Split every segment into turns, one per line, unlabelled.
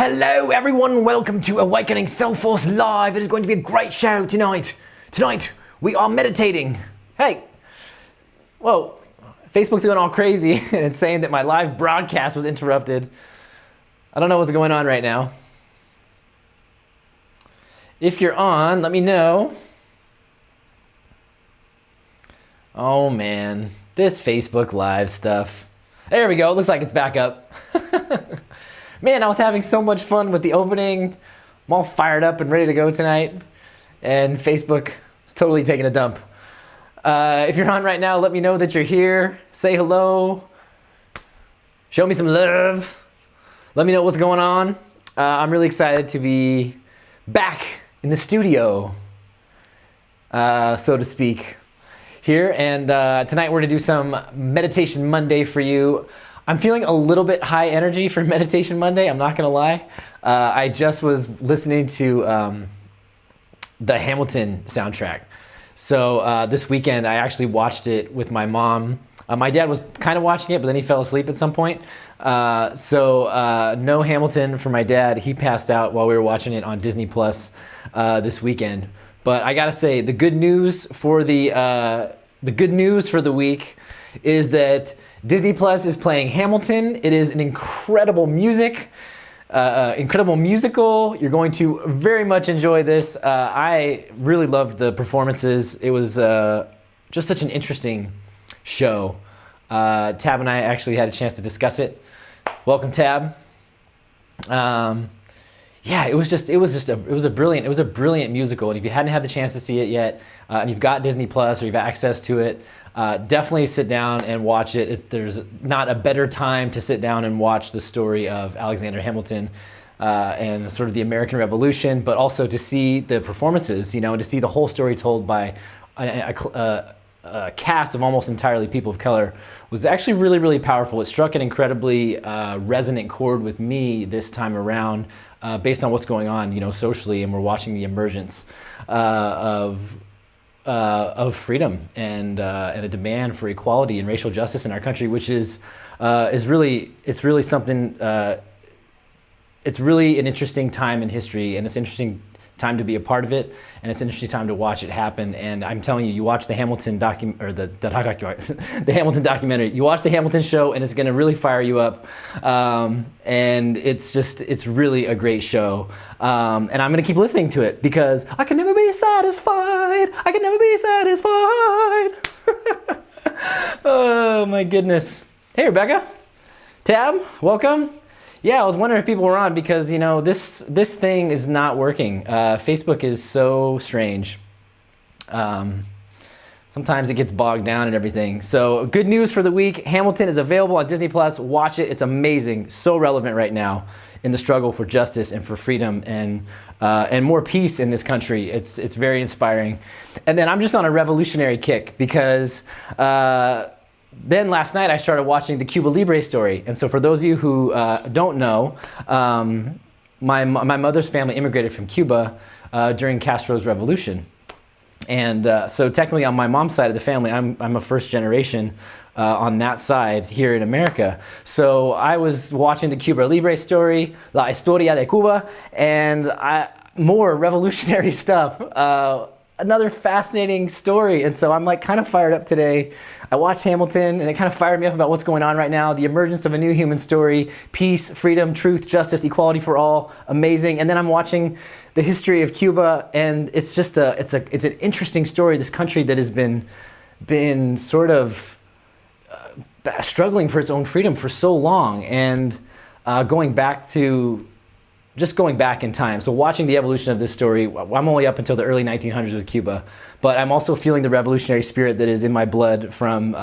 Hello everyone, welcome to Awakening Self-Force Live. It is going to be a great show tonight. Tonight, we are meditating. Hey, whoa, Facebook's going all crazy and it's saying that my live broadcast was interrupted. I don't know what's going on right now. If you're on, let me know. Oh man, this Facebook Live stuff. There we go, it looks like it's back up. Man, I was having so much fun with the opening. I'm all fired up and ready to go tonight. And Facebook is totally taking a dump. If you're on right now, let me know that you're here. Say hello. Show me some love. Let me know what's going on. I'm really excited to be back in the studio, so to speak, here. And tonight we're gonna do some Meditation Monday for you. I'm feeling a little bit high energy for Meditation Monday, I'm not gonna lie. I just was listening to the Hamilton soundtrack. So this weekend I actually watched it with my mom. My dad was kind of watching it, but then he fell asleep at some point. So no Hamilton for my dad. He passed out while we were watching it on Disney Plus this weekend. But I gotta say, the good news for the week is that Disney Plus is playing Hamilton. It is an incredible incredible musical. You're going to very much enjoy this. I really loved the performances. It was just such an interesting show. Tab and I actually had a chance to discuss it. Welcome, Tab. Yeah, it was a brilliant musical. And if you hadn't had the chance to see it yet, and you've got Disney Plus or you've access to it, definitely sit down and watch it. There's not a better time to sit down and watch the story of Alexander Hamilton and sort of the American Revolution, but also to see the performances, and to see the whole story told by a cast of almost entirely people of color was actually really, really powerful. It struck an incredibly resonant chord with me this time around, based on what's going on, socially, and we're watching the emergence of freedom and a demand for equality and racial justice in our country, which is really something. It's really an interesting time in history, and it's an interesting time to be a part of it, and it's an interesting time to watch it happen. And I'm telling you, you watch the Hamilton the Hamilton documentary, you watch the Hamilton show, and it's going to really fire you up. And it's really a great show. And I'm going to keep listening to it because I can never be satisfied. I can never be satisfied. Oh my goodness. Hey, Rebecca. Tab, welcome. Yeah, I was wondering if people were on because, this thing is not working. Facebook is so strange. Sometimes it gets bogged down and everything. So good news for the week. Hamilton is available on Disney Plus. Watch it. It's amazing. So relevant right now in the struggle for justice and for freedom and more peace in this country. It's very inspiring. And then I'm just on a revolutionary kick because then last night I started watching the Cuba Libre story. And so for those of you who don't know, my mother's family immigrated from Cuba during Castro's revolution. And so technically on my mom's side of the family, I'm a first generation on that side here in America. So I was watching the Cuba Libre story, La Historia de Cuba, and more revolutionary stuff. Another fascinating story. And so I'm kind of fired up today. I watched Hamilton and it kind of fired me up about what's going on right now. The emergence of a new human story, peace, freedom, truth, justice, equality for all, amazing. And then I'm watching the history of Cuba, and it's just it's an interesting story. This country that has been sort of struggling for its own freedom for so long, and going back in time. So watching the evolution of this story, I'm only up until the early 1900s with Cuba, but I'm also feeling the revolutionary spirit that is in my blood from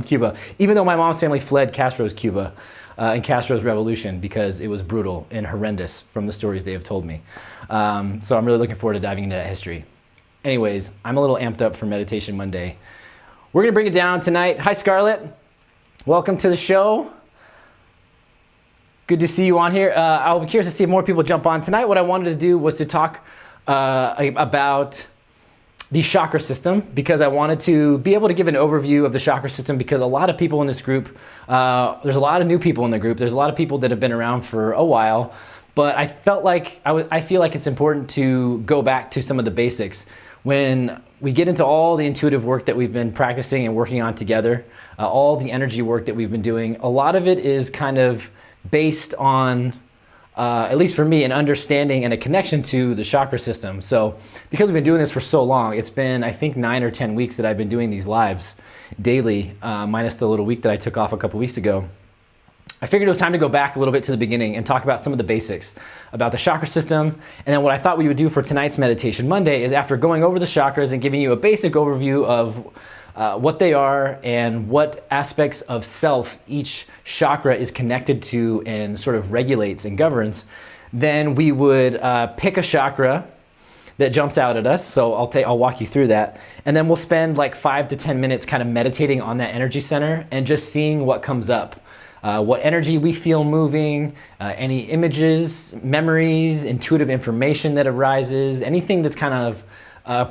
Cuba. Even though my mom's family fled Castro's Cuba and Castro's revolution because it was brutal and horrendous from the stories they have told me. So I'm really looking forward to diving into that history. Anyways, I'm a little amped up for Meditation Monday. We're gonna bring it down tonight. Hi, Scarlett. Welcome to the show. Good to see you on here. I'll be curious to see if more people jump on. Tonight what I wanted to do was to talk about the chakra system because I wanted to be able to give an overview of the chakra system because a lot of people in this group, there's a lot of new people in the group. There's a lot of people that have been around for a while, but I felt like, I feel like it's important to go back to some of the basics. When we get into all the intuitive work that we've been practicing and working on together, all the energy work that we've been doing, a lot of it is kind of based on at least for me, an understanding and a connection to the chakra system. So because we've been doing this for so long, it's been, I think, 9 or 10 weeks that I've been doing these lives daily, minus the little week that I took off a couple weeks ago. I figured it was time to go back a little bit to the beginning and talk about some of the basics about the chakra system. And then what I thought we would do for tonight's meditation Monday is after going over the chakras and giving you a basic overview of what they are and what aspects of self each chakra is connected to and sort of regulates and governs, then we would pick a chakra that jumps out at us. So I'll walk you through that. And then we'll spend like 5 to 10 minutes kind of meditating on that energy center and just seeing what comes up. What energy we feel moving, any images, memories, intuitive information that arises, anything that's kind of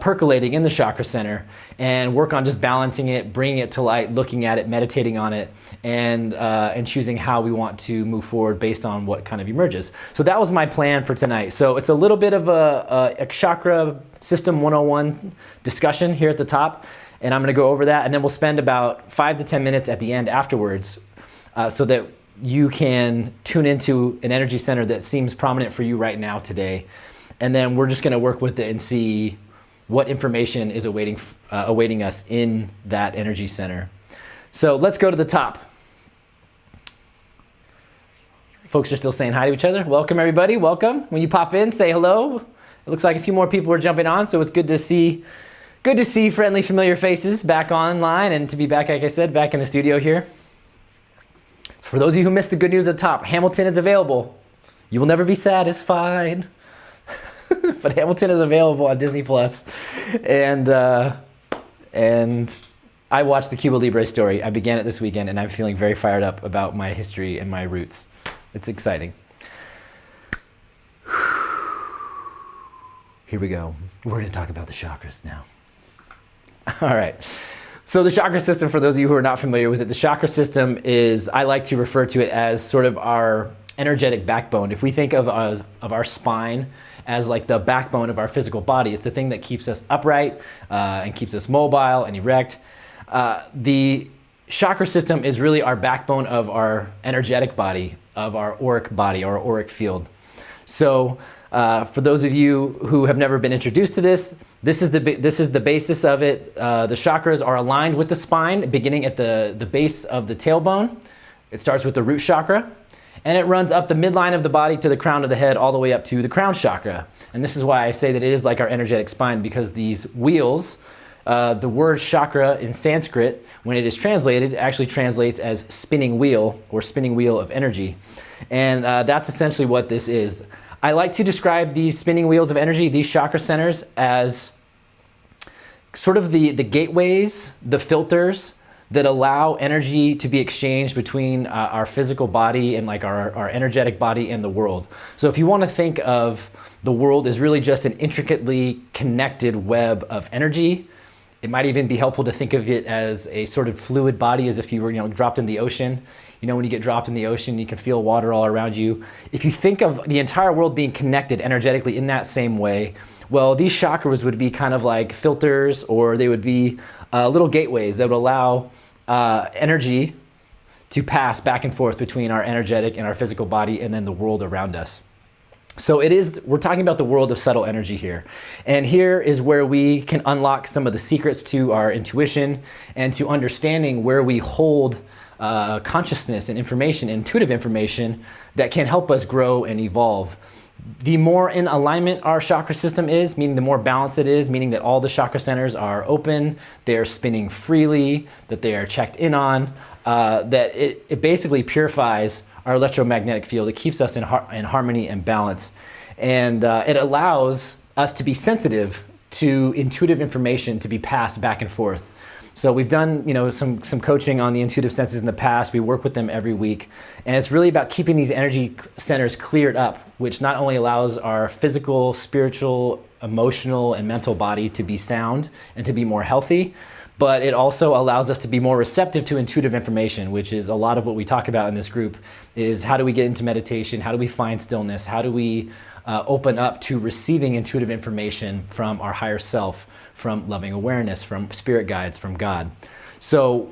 percolating in the chakra center, and work on just balancing it, bringing it to light, looking at it, meditating on it, and choosing how we want to move forward based on what kind of emerges. So that was my plan for tonight. So it's a little bit of a chakra system 101 discussion here at the top, and I'm going to go over that, and then we'll spend about 5 to 10 minutes at the end afterwards so that you can tune into an energy center that seems prominent for you right now today. And then we're just going to work with it and see what information is awaiting us in that energy center. So let's go to the top. Folks are still saying hi to each other. Welcome, everybody. Welcome. When you pop in, say hello. It looks like a few more people are jumping on, so it's good to see friendly, familiar faces back online and to be back, like I said, back in the studio here. So for those of you who missed the good news at the top, Hamilton is available. You will never be satisfied. But Hamilton is available on Disney Plus, and I watched the Cuba Libre story. I began it this weekend, and I'm feeling very fired up about my history and my roots. It's exciting. Here we go. We're going to talk about the chakras now. All right. So the chakra system, for those of you who are not familiar with it, the chakra system is, I like to refer to it as sort of our energetic backbone. If we think of our spine as like the backbone of our physical body, it's the thing that keeps us upright and keeps us mobile and erect. The chakra system is really our backbone of our energetic body, of our auric body, our auric field. So for those of you who have never been introduced to this, this is the basis of it. The chakras are aligned with the spine, beginning at the base of the tailbone. It starts with the root chakra, and it runs up the midline of the body to the crown of the head, all the way up to the crown chakra. And this is why I say that it is like our energetic spine, because these wheels, the word chakra in Sanskrit, when it is translated, actually translates as spinning wheel or spinning wheel of energy. And that's essentially what this is. I like to describe these spinning wheels of energy, these chakra centers, as sort of the gateways, the filters that allow energy to be exchanged between our physical body and like our energetic body and the world. So if you want to think of the world as really just an intricately connected web of energy, it might even be helpful to think of it as a sort of fluid body, as if you were, dropped in the ocean. When you get dropped in the ocean, you can feel water all around you. If you think of the entire world being connected energetically in that same way, well, these chakras would be kind of like filters, or they would be little gateways that would allow energy to pass back and forth between our energetic and our physical body and then the world around us. So we're talking about the world of subtle energy here. And here is where we can unlock some of the secrets to our intuition and to understanding where we hold consciousness and information, intuitive information that can help us grow and evolve. The more in alignment our chakra system is, meaning the more balanced it is, meaning that all the chakra centers are open, they're spinning freely, that they are checked in on, that it basically purifies our electromagnetic field. It keeps us in harmony and balance. And it allows us to be sensitive to intuitive information to be passed back and forth. So we've done, some coaching on the intuitive senses in the past. We work with them every week. And it's really about keeping these energy centers cleared up, which not only allows our physical, spiritual, emotional and mental body to be sound and to be more healthy. But it also allows us to be more receptive to intuitive information, which is a lot of what we talk about in this group, is how do we get into meditation? How do we find stillness? How do we open up to receiving intuitive information from our higher self, from loving awareness, from spirit guides, from God? So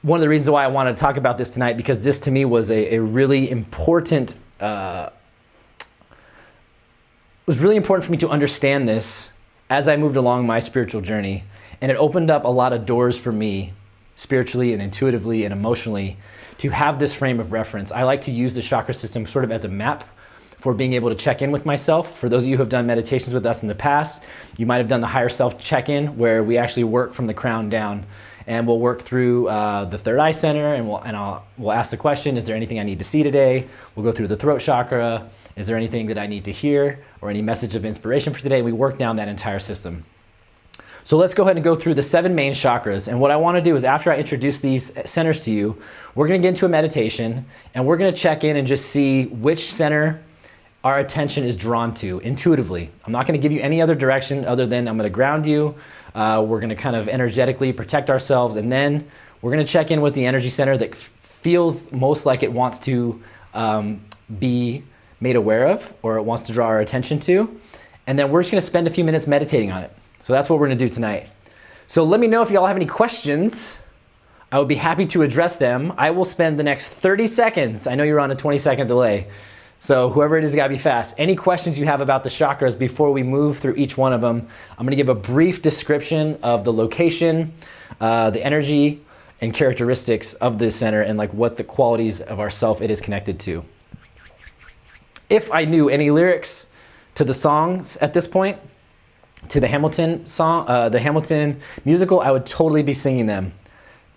one of the reasons why I wanted to talk about this tonight, because this to me was a really important, it was really important for me to understand this as I moved along my spiritual journey. And it opened up a lot of doors for me, spiritually and intuitively and emotionally, to have this frame of reference. I like to use the chakra system sort of as a map for being able to check in with myself. For those of you who have done meditations with us in the past, you might have done the higher self check-in, where we actually work from the crown down. And we'll work through the third eye center, and we'll ask the question, is there anything I need to see today? We'll go through the throat chakra. Is there anything that I need to hear or any message of inspiration for today? We work down that entire system. So let's go ahead and go through the 7 main chakras. And what I want to do is, after I introduce these centers to you, we're going to get into a meditation, and we're going to check in and just see which center our attention is drawn to intuitively. I'm not going to give you any other direction other than I'm going to ground you. We're going to kind of energetically protect ourselves, and then we're going to check in with the energy center that feels most like it wants to be made aware of, or it wants to draw our attention to. And then we're just going to spend a few minutes meditating on it. So that's what we're going to do tonight. So let me know if y'all have any questions. I would be happy to address them. I will spend the next 30 seconds. I know you're on a 20-second delay. So whoever it is, got to be fast. Any questions you have about the chakras before we move through each one of them? I'm going to give a brief description of the location, the energy, and characteristics of this center, and like what the qualities of our self it is connected to. If I knew any lyrics to the songs at this point, to the Hamilton song, the Hamilton musical, I would totally be singing them.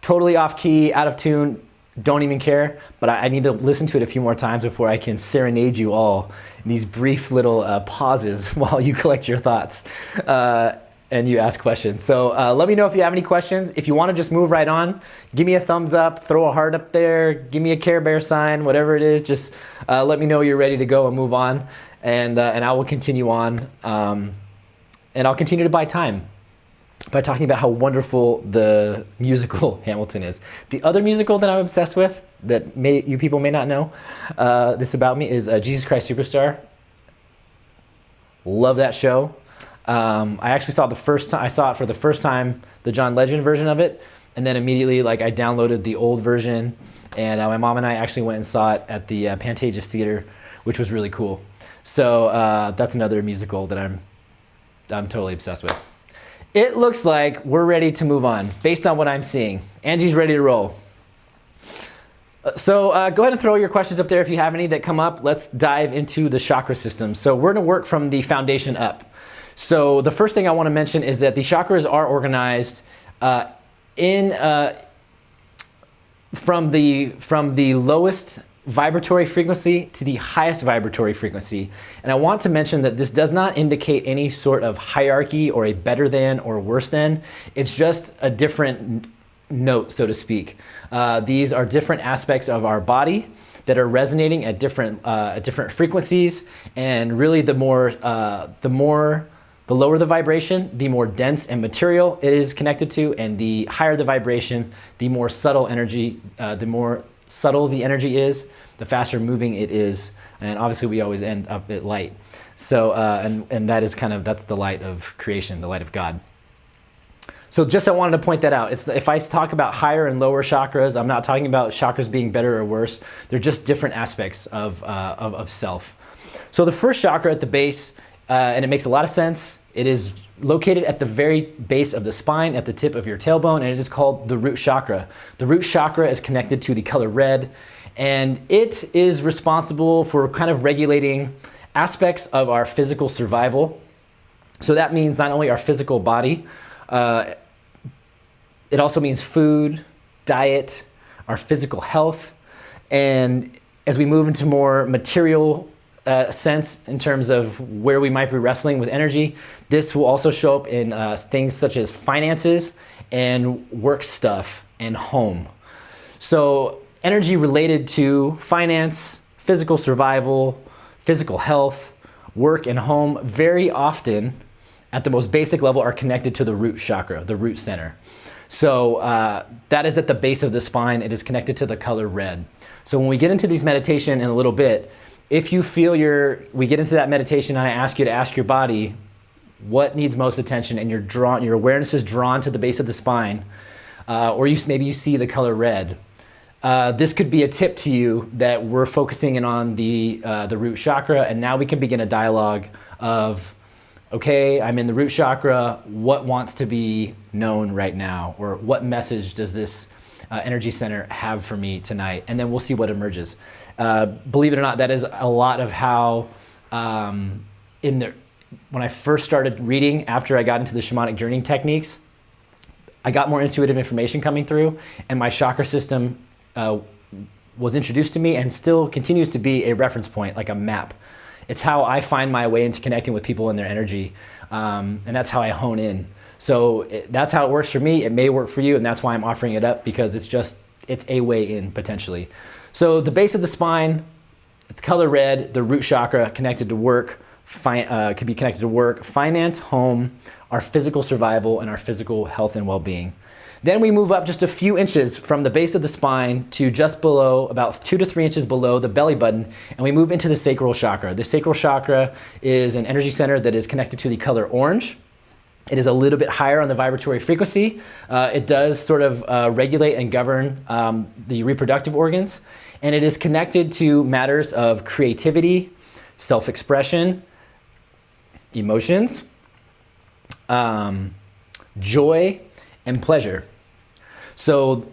Totally off key, out of tune. Don't even care, but I need to listen to it a few more times before I can serenade you all in these brief little pauses while you collect your thoughts and you ask questions. So let me know if you have any questions. If you want to just move right on, give me a thumbs up, throw a heart up there, give me a Care Bear sign, whatever it is. Just let me know you're ready to go and move on, and I will continue on, and I'll continue to buy time by talking about how wonderful the musical Hamilton is. The other musical that I'm obsessed with, that you people may not know this about me, is Jesus Christ Superstar. Love that show. I actually saw it for the first time, the John Legend version of it, and then immediately I downloaded the old version, and my mom and I actually went and saw it at the Pantages Theater, which was really cool. So that's another musical that I'm totally obsessed with. It looks like we're ready to move on based on what I'm seeing. Angie's ready to roll. So go ahead and throw your questions up there if you have any that come up. Let's dive into the chakra system. So we're going to work from the foundation up. So the first thing I want to mention is that the chakras are organized from the lowest vibratory frequency to the highest vibratory frequency. And I want to mention that this does not indicate any sort of hierarchy or a better than or worse than. It's just a different note, so to speak. These are different aspects of our body that are resonating at different frequencies, and really the lower the vibration, the more dense and material it is connected to, and the higher the vibration, the more subtle energy, the more subtle the energy is, the faster moving it is, and obviously we always end up at light. So and that is that's the light of creation, the light of God. So just I wanted to point that out. If I talk about higher and lower chakras, I'm not talking about chakras being better or worse. They're just different aspects of self. So the first chakra at the base, and it makes a lot of sense, it is located at the very base of the spine, at the tip of your tailbone, and it is called the root chakra. The root chakra is connected to the color red, and it is responsible for kind of regulating aspects of our physical survival. So that means not only our physical body, it also means food, diet, our physical health, and as we move into more material sense in terms of where we might be wrestling with energy, this will also show up in things such as finances and work stuff and home. So energy related to finance, physical survival, physical health, work, and home very often at the most basic level, are connected to the root chakra, the root center. So that is at the base of the spine. It is connected to the color red. So when we get into these meditation in a little bit, if you feel we get into that meditation and I ask you to ask your body what needs most attention, and your awareness is drawn to the base of the spine, or maybe you see the color red, this could be a tip to you that we're focusing in on the root chakra, and now we can begin a dialogue of, okay, I'm in the root chakra, what wants to be known right now? Or what message does this energy center have for me tonight? And then we'll see what emerges. Believe it or not, that is a lot of how, when I first started reading, after I got into the shamanic journeying techniques, I got more intuitive information coming through, and my chakra system was introduced to me and still continues to be a reference point, like a map. It's how I find my way into connecting with people and their energy, and that's how I hone in. So that's how it works for me. It may work for you, and that's why I'm offering it up, because it's a way in, potentially. So the base of the spine, it's color red, the root chakra connected to work, could be connected to work, finance, home, our physical survival, and our physical health and well-being. Then we move up just a few inches from the base of the spine to just below, about 2 to 3 inches below the belly button, and we move into the sacral chakra. The sacral chakra is an energy center that is connected to the color orange. It is a little bit higher on the vibratory frequency. It does sort of regulate and govern the reproductive organs, and it is connected to matters of creativity, self-expression, emotions, joy, and pleasure. So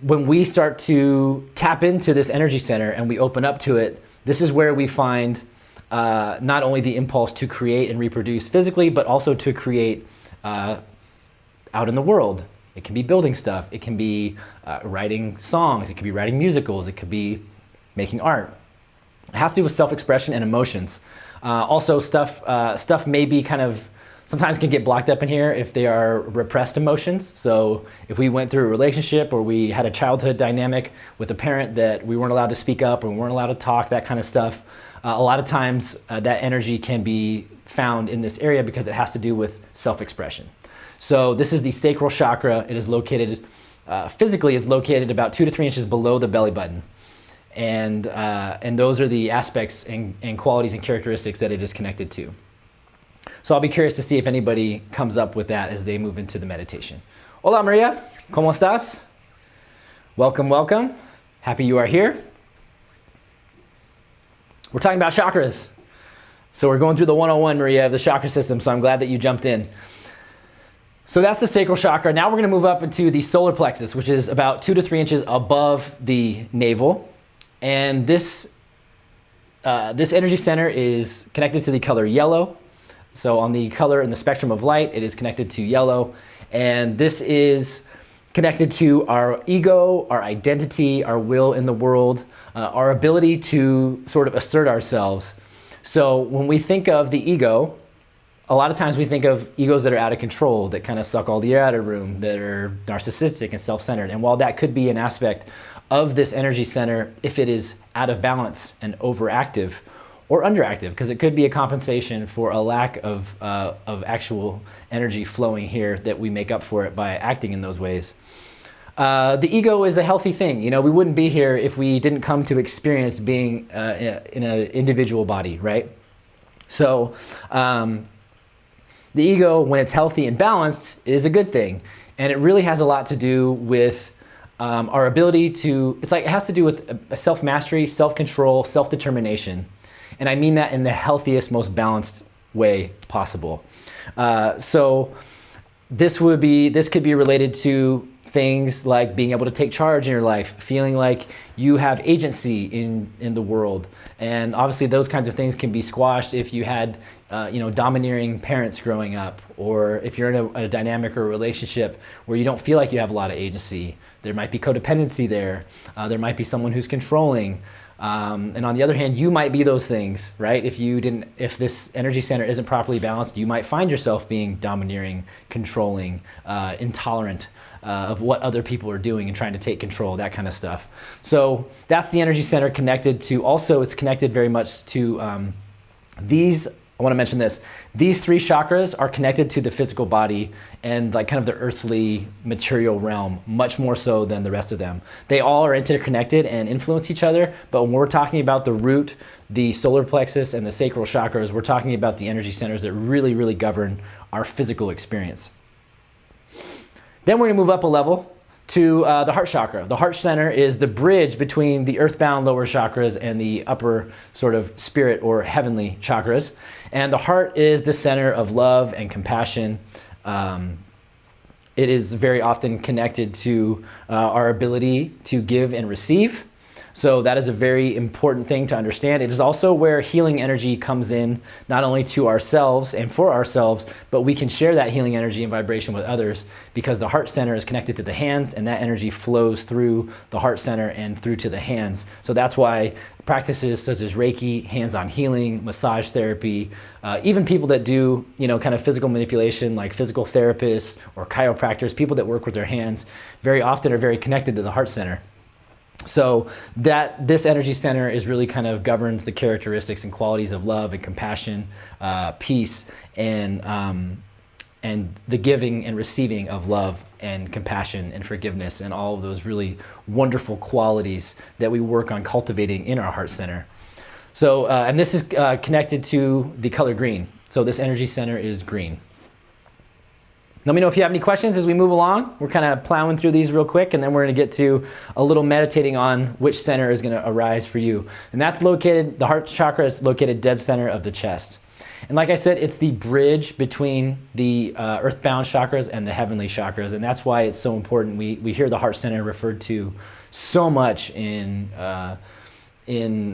when we start to tap into this energy center and we open up to it, this is where we find not only the impulse to create and reproduce physically, but also to create out in the world. It can be building stuff. It can be writing songs. It could be writing musicals. It could be making art. It has to do with self-expression and emotions. Also, stuff may be sometimes can get blocked up in here if they are repressed emotions. So if we went through a relationship or we had a childhood dynamic with a parent that we weren't allowed to speak up or we weren't allowed to talk, that kind of stuff, a lot of times that energy can be found in this area because it has to do with self-expression. So this is the sacral chakra. It is located, physically it's located about 2 to 3 inches below the belly button. And those are the aspects and qualities and characteristics that it is connected to. So I'll be curious to see if anybody comes up with that as they move into the meditation. Hola Maria, ¿cómo estás? Welcome, welcome. Happy you are here. We're talking about chakras. So we're going through the 101, Maria, of the chakra system, so I'm glad that you jumped in. So that's the sacral chakra. Now we're going to move up into the solar plexus, which is about 2 to 3 inches above the navel. And this energy center is connected to the color yellow. So on the color in the spectrum of light, it is connected to yellow. And this is connected to our ego, our identity, our will in the world, our ability to sort of assert ourselves. So when we think of the ego, a lot of times we think of egos that are out of control, that kind of suck all the air out of the room, that are narcissistic and self-centered. And while that could be an aspect of this energy center, if it is out of balance and overactive, or underactive, because it could be a compensation for a lack of actual energy flowing here that we make up for it by acting in those ways. The ego is a healthy thing. You know, we wouldn't be here if we didn't come to experience being in an individual body, right? So the ego, when it's healthy and balanced, is a good thing. And it really has a lot to do with our ability to, it has to do with a self-mastery, self-control, self-determination. And I mean that in the healthiest, most balanced way possible. So this could be related to things like being able to take charge in your life, feeling like you have agency in the world. And obviously those kinds of things can be squashed if you had domineering parents growing up, or if you're in a dynamic or a relationship where you don't feel like you have a lot of agency. There might be codependency there. There might be someone who's controlling. And on the other hand, you might be those things, right? If this energy center isn't properly balanced, you might find yourself being domineering, controlling, intolerant of what other people are doing and trying to take control, that kind of stuff. So that's the energy center connected to, also it's connected very much to these I want to mention this. These 3 chakras are connected to the physical body and like kind of the earthly material realm, much more so than the rest of them. They all are interconnected and influence each other, but when we're talking about the root, the solar plexus, and the sacral chakras, we're talking about the energy centers that really, really govern our physical experience. Then we're going to move up a level to the heart chakra. The heart center is the bridge between the earthbound lower chakras and the upper sort of spirit or heavenly chakras. And the heart is the center of love and compassion. It is very often connected to our ability to give and receive. So that is a very important thing to understand. It is also where healing energy comes in, not only to ourselves and for ourselves, but we can share that healing energy and vibration with others, because the heart center is connected to the hands, and that energy flows through the heart center and through to the hands. So that's why practices such as Reiki, hands-on healing, massage therapy, even people that do, kind of physical manipulation, like physical therapists or chiropractors, people that work with their hands, very often are very connected to the heart center. So that this energy center is really kind of governs the characteristics and qualities of love and compassion, peace, and the giving and receiving of love and compassion and forgiveness, and all of those really wonderful qualities that we work on cultivating in our heart center. So, and this is connected to the color green. So this energy center is green. Let me know if you have any questions as we move along. We're kind of plowing through these real quick, and then we're going to get to a little meditating on which center is going to arise for you. And that's located, the heart chakra is located dead center of the chest. And like I said, it's the bridge between the earthbound chakras and the heavenly chakras. And that's why it's so important. We hear the heart center referred to so much in a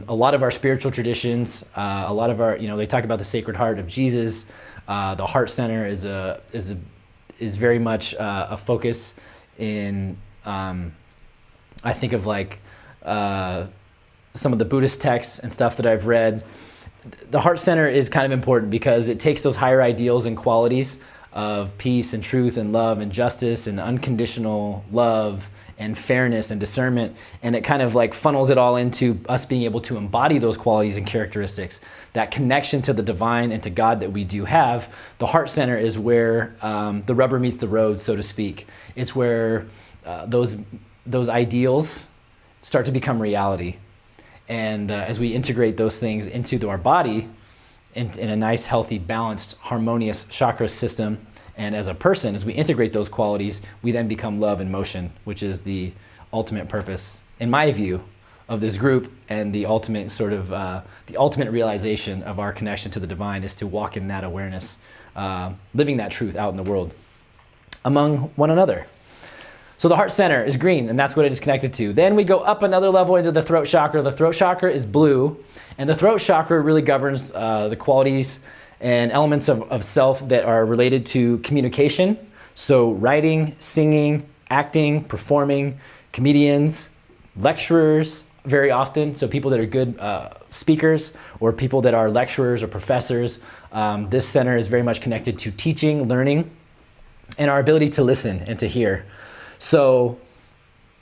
lot of our spiritual traditions. A lot of our, they talk about the Sacred Heart of Jesus. The heart center is very much a focus in, I think of like some of the Buddhist texts and stuff that I've read. The heart center is kind of important because it takes those higher ideals and qualities of peace and truth and love and justice and unconditional love and fairness and discernment, and it kind of like funnels it all into us being able to embody those qualities and characteristics. That connection to the divine and to God that we do have. The heart center is where the rubber meets the road, so to speak. It's where those ideals start to become reality. And as we integrate those things into our body in a nice, healthy, balanced, harmonious chakra system, and as a person, as we integrate those qualities, we then become love in motion, which is the ultimate purpose, in my view, of this group, and the ultimate sort of, the ultimate realization of our connection to the divine is to walk in that awareness, living that truth out in the world among one another. So the heart center is green, and that's what it is connected to. Then we go up another level into the throat chakra. The throat chakra is blue, and the throat chakra really governs the qualities and elements of self that are related to communication. So writing, singing, acting, performing, comedians, lecturers very often. So people that are good speakers, or people that are lecturers or professors. This center is very much connected to teaching, learning, and our ability to listen and to hear. So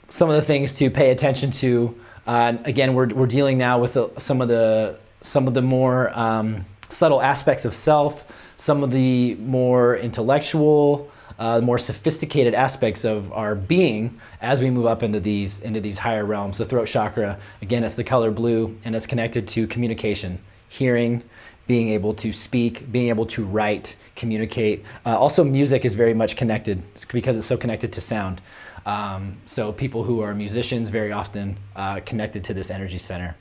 some of the things to pay attention to, again, we're dealing now with some of the more subtle aspects of self, some of the more intellectual, more sophisticated aspects of our being as we move up into these higher realms. The throat chakra, again, it's the color blue, and it's connected to communication, hearing, being able to speak, being able to write, communicate. Also, music is very much connected because it's so connected to sound. So people who are musicians very often connected to this energy center.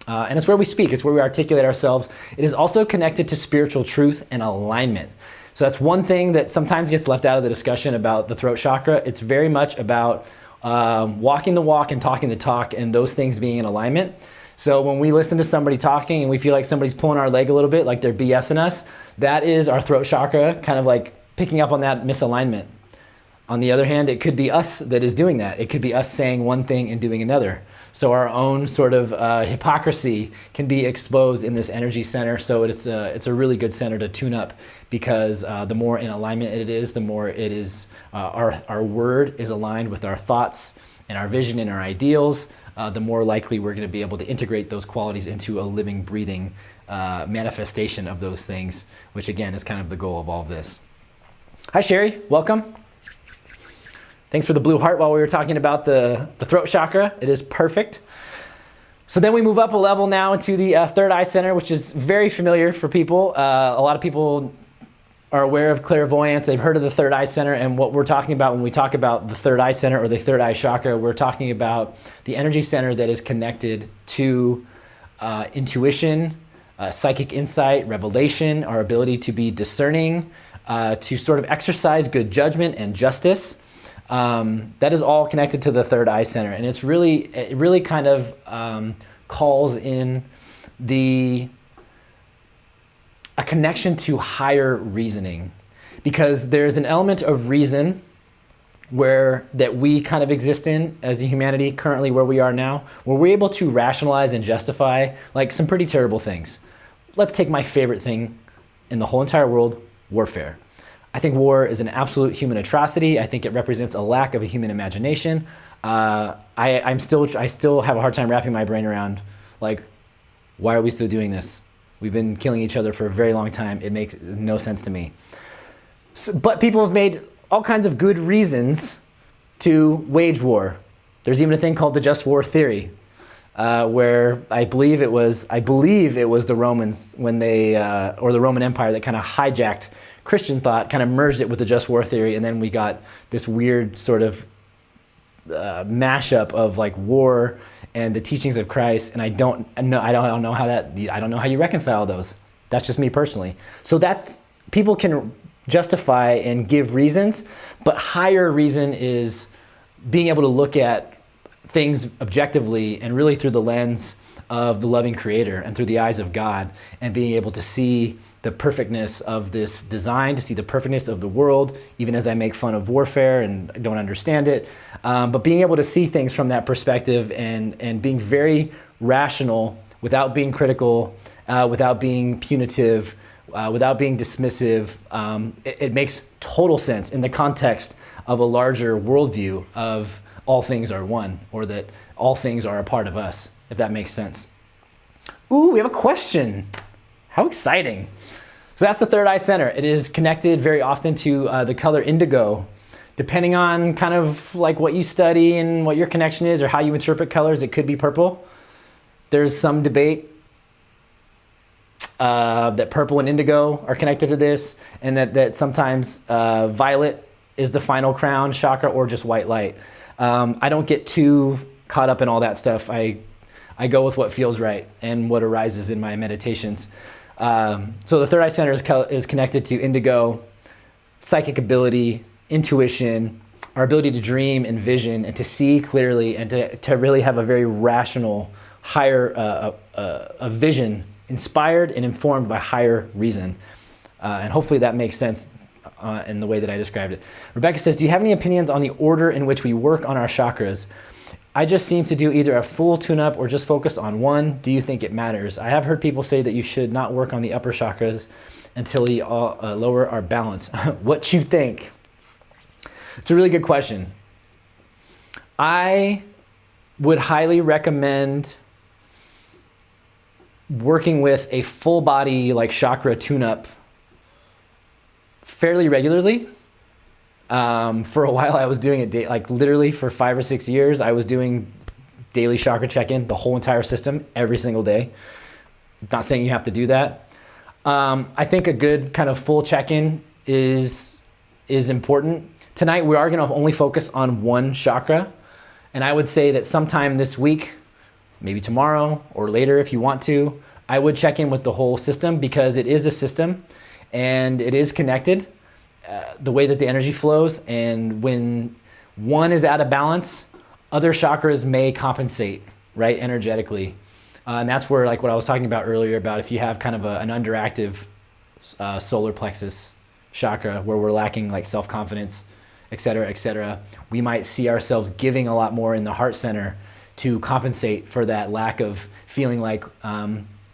And it's where we speak, it's where we articulate ourselves. It is also connected to spiritual truth and alignment. So that's one thing that sometimes gets left out of the discussion about the throat chakra. It's very much about walking the walk and talking the talk, and those things being in alignment. So when we listen to somebody talking and we feel like somebody's pulling our leg a little bit, like they're BSing us, that is our throat chakra kind of like picking up on that misalignment. On the other hand, it could be us that is doing that. It could be us saying one thing and doing another. So our own sort of hypocrisy can be exposed in this energy center. So it's a really good center to tune up, because the more in alignment it is, the more it is our word is aligned with our thoughts and our vision and our ideals, the more likely we're going to be able to integrate those qualities into a living, breathing manifestation of those things, which again is kind of the goal of all of this. Hi, Sherry. Welcome. Thanks for the blue heart while we were talking about the throat chakra. It is perfect. So then we move up a level now into the third eye center, which is very familiar for people. A lot of people are aware of clairvoyance. They've heard of the third eye center, and what we're talking about when we talk about the third eye center or the third eye chakra, we're talking about the energy center that is connected to intuition, psychic insight, revelation, our ability to be discerning, to sort of exercise good judgment and justice. That is all connected to the third eye center, and it really kind of calls in a connection to higher reasoning, because there's an element of reason that we kind of exist in as a humanity currently where we are now, where we're able to rationalize and justify like some pretty terrible things. Let's take my favorite thing in the whole entire world, warfare. I think war is an absolute human atrocity. I think it represents a lack of a human imagination. I still have a hard time wrapping my brain around, like, why are we still doing this? We've been killing each other for a very long time. It makes no sense to me. But people have made all kinds of good reasons to wage war. There's even a thing called the just war theory, where I believe it was the Romans when they, or the Roman Empire, that kind of hijacked Christian thought, kind of merged it with the just war theory, and then we got this weird sort of mashup of like war and the teachings of Christ. And I don't know how you reconcile those. That's just me personally. So people can justify and give reasons, but higher reason is being able to look at things objectively and really through the lens of the loving Creator and through the eyes of God, and being able to see the perfectness of this design, to see the perfectness of the world, even as I make fun of warfare and don't understand it. But being able to see things from that perspective and being very rational without being critical, without being punitive, without being dismissive, it makes total sense in the context of a larger worldview of all things are one, or that all things are a part of us, if that makes sense. Ooh, we have a question. How exciting. So that's the third eye center. It is connected very often to the color indigo. Depending on kind of like what you study and what your connection is or how you interpret colors, it could be purple. There's some debate that purple and indigo are connected to this, and that sometimes violet is the final crown chakra, or just white light. I don't get too caught up in all that stuff. I go with what feels right and what arises in my meditations. So the third eye center is connected to indigo, psychic ability, intuition, our ability to dream and vision and to see clearly, and to really have a very rational, higher a vision inspired and informed by higher reason. And hopefully that makes sense in the way that I described it. Rebecca says, do you have any opinions on the order in which we work on our chakras? I just seem to do either a full tune-up or just focus on one. Do you think it matters? I have heard people say that you should not work on the upper chakras until we lower our balance. What you think? It's a really good question. I would highly recommend working with a full body like chakra tune-up fairly regularly. For a while I was doing it like literally for 5 or 6 years. I was doing daily chakra check-in, the whole entire system, every single day. Not saying you have to do that. I think a good kind of full check-in is important. Tonight we are going to only focus on one chakra, and I would say that sometime this week, maybe tomorrow or later if you want to, I would check in with the whole system, because it is a system and it is connected. The way that the energy flows, and when one is out of balance, other chakras may compensate, right, energetically. And that's where, like what I was talking about earlier, about if you have kind of an underactive solar plexus chakra where we're lacking like self-confidence, et cetera, we might see ourselves giving a lot more in the heart center to compensate for that lack of feeling like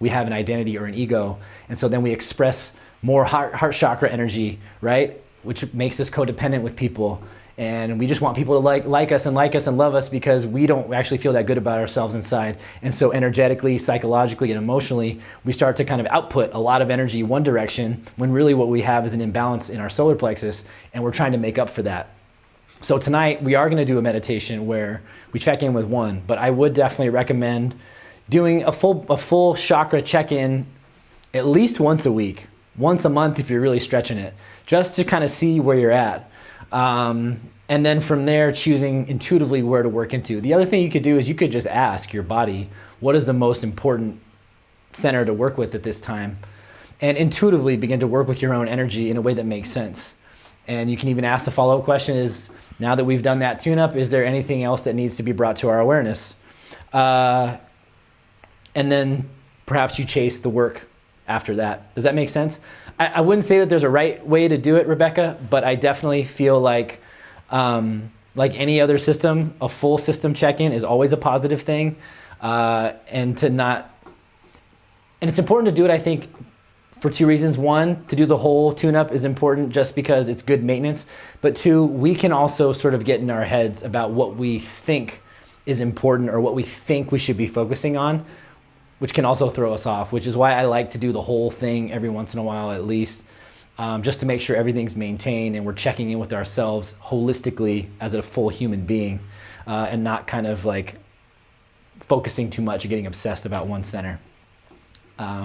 we have an identity or an ego. And so then we express more heart chakra energy, right? Which makes us codependent with people And we just want people to like us and love us because we don't actually feel that good about ourselves inside. And so energetically, psychologically, and emotionally, we start to kind of output a lot of energy one direction when really what we have is an imbalance in our solar plexus, and we're trying to make up for that. So tonight we are going to do a meditation where we check in with one, but I would definitely recommend doing a full chakra check-in at least once a week, once a month if you're really stretching it, just to kind of see where you're at. And then from there, choosing intuitively where to work into. The other thing you could do is you could just ask your body, what is the most important center to work with at this time? And intuitively begin to work with your own energy in a way that makes sense. And you can even ask the follow-up question is, now that we've done that tune-up, is there anything else that needs to be brought to our awareness? And then perhaps you chase the work after that. Does that make sense? I wouldn't say that there's a right way to do it, Rebecca, but I definitely feel like any other system, a full system check-in is always a positive thing. And it's important to do it, I think, for two reasons. One, to do the whole tune-up is important just because it's good maintenance. But two, we can also sort of get in our heads about what we think is important or what we think we should be focusing on, which can also throw us off, which is why I like to do the whole thing every once in a while at least, just to make sure everything's maintained and we're checking in with ourselves holistically as a full human being, and not kind of like focusing too much or getting obsessed about one center.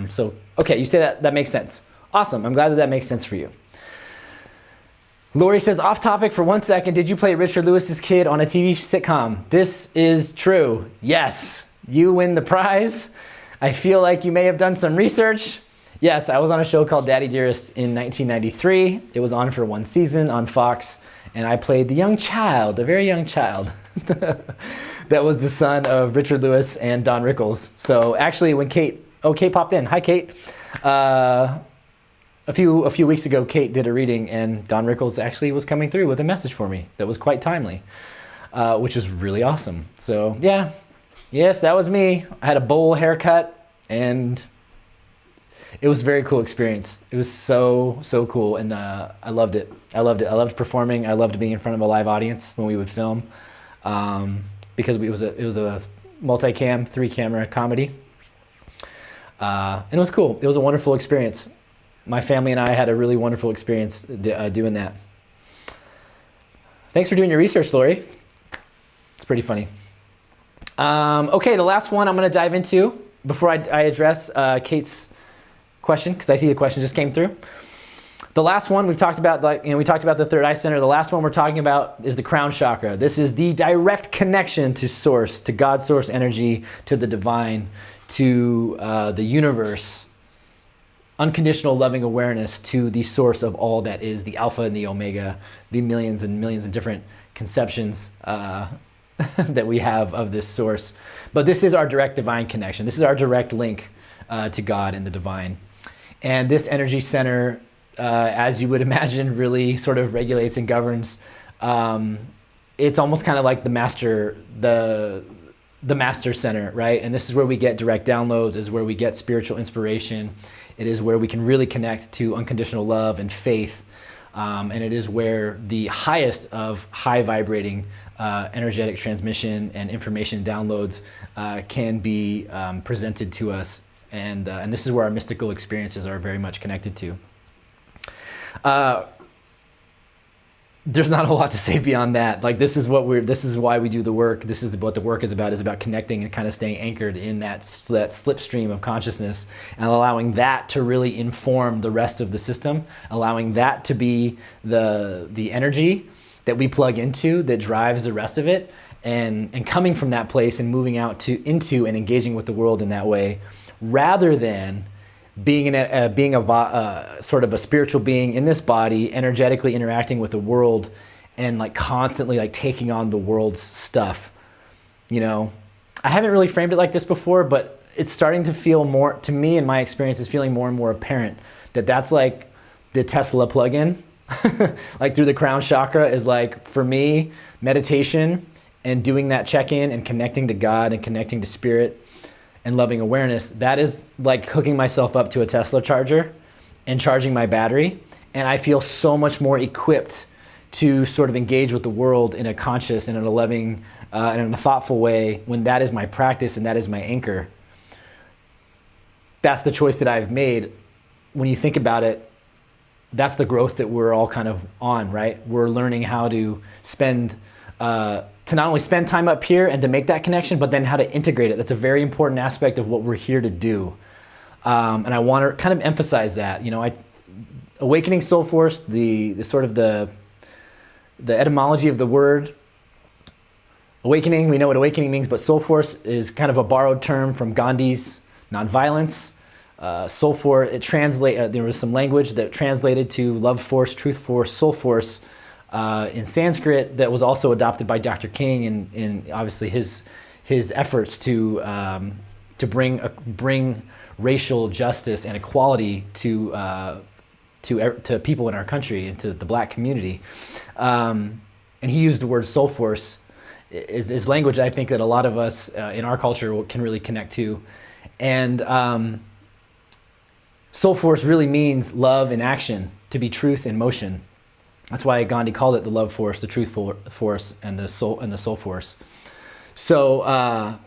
So, okay, you say that makes sense. Awesome, I'm glad that makes sense for you. Lori says, off topic for 1 second, did you play Richard Lewis's kid on a TV sitcom? This is true. Yes, you win the prize. I feel like you may have done some research. Yes, I was on a show called Daddy Dearest in 1993. It was on for 1 season on Fox, and I played the young child, a very young child. That was the son of Richard Lewis and Don Rickles. So actually when Kate popped in. Hi, Kate. A few weeks ago, Kate did a reading, and Don Rickles actually was coming through with a message for me that was quite timely, which was really awesome. So yeah, yes, that was me. I had a bowl haircut, and it was a very cool experience. It was so cool, and I loved it. I loved performing. I loved being in front of a live audience when we would film, because it was a multicam, 3-camera comedy. And it was cool. It was a wonderful experience. My family and I had a really wonderful experience doing that. Thanks for doing your research, Lori. It's pretty funny. Okay, the last one I'm going to dive into before I address Kate's question, because I see the question just came through. The last one we've talked about, we talked about the third eye center. The last one we're talking about is the crown chakra. This is the direct connection to source, to God's source energy, to the divine, to the universe, unconditional loving awareness to the source of all that is, the alpha and the omega, the millions and millions of different conceptions that we have of this source. But this is our direct divine connection. This is our direct link to God and the divine. And this energy center, as you would imagine, really sort of regulates and governs. It's almost kind of like the master center, right? And this is where we get direct downloads, is where we get spiritual inspiration. It is where we can really connect to unconditional love and faith. And it is where the highest of high vibrating energetic transmission and information downloads can be presented to us. And this is where our mystical experiences are very much connected to. There's not a whole lot to say beyond that. Like, this is why we do the work. This is what the work is about connecting and kind of staying anchored in that slipstream of consciousness and allowing that to really inform the rest of the system, allowing that to be the energy that we plug into that drives the rest of it, and coming from that place and moving out into and engaging with the world in that way, rather than being a sort of a spiritual being in this body, energetically interacting with the world, and like constantly like taking on the world's stuff. You know, I haven't really framed it like this before, but it's starting to feel more, to me in my experience, is feeling more and more apparent that that's like the Tesla plug-in. Like through the crown chakra is like, for me, meditation and doing that check-in and connecting to God and connecting to spirit and loving awareness, that is like hooking myself up to a Tesla charger and charging my battery. And I feel so much more equipped to sort of engage with the world in a conscious and in a loving and in a thoughtful way, when that is my practice and that is my anchor. That's the choice that I've made. When you think about it, that's the growth that we're all kind of on, right? We're learning how to spend, to not only spend time up here and to make that connection, but then how to integrate it. That's a very important aspect of what we're here to do. And I want to kind of emphasize that, awakening soul force, the sort of the etymology of the word awakening, we know what awakening means, but soul force is kind of a borrowed term from Gandhi's nonviolence. Soul force, there was some language that translated to love force, truth force, soul force in Sanskrit that was also adopted by Dr. King in obviously his efforts to bring racial justice and equality to people in our country and to the black community. And he used the word soul force is language I think that a lot of us in our culture can really connect to. And soul force really means love in action, to be truth in motion. That's why Gandhi called it the love force, the truth force, and the soul force. So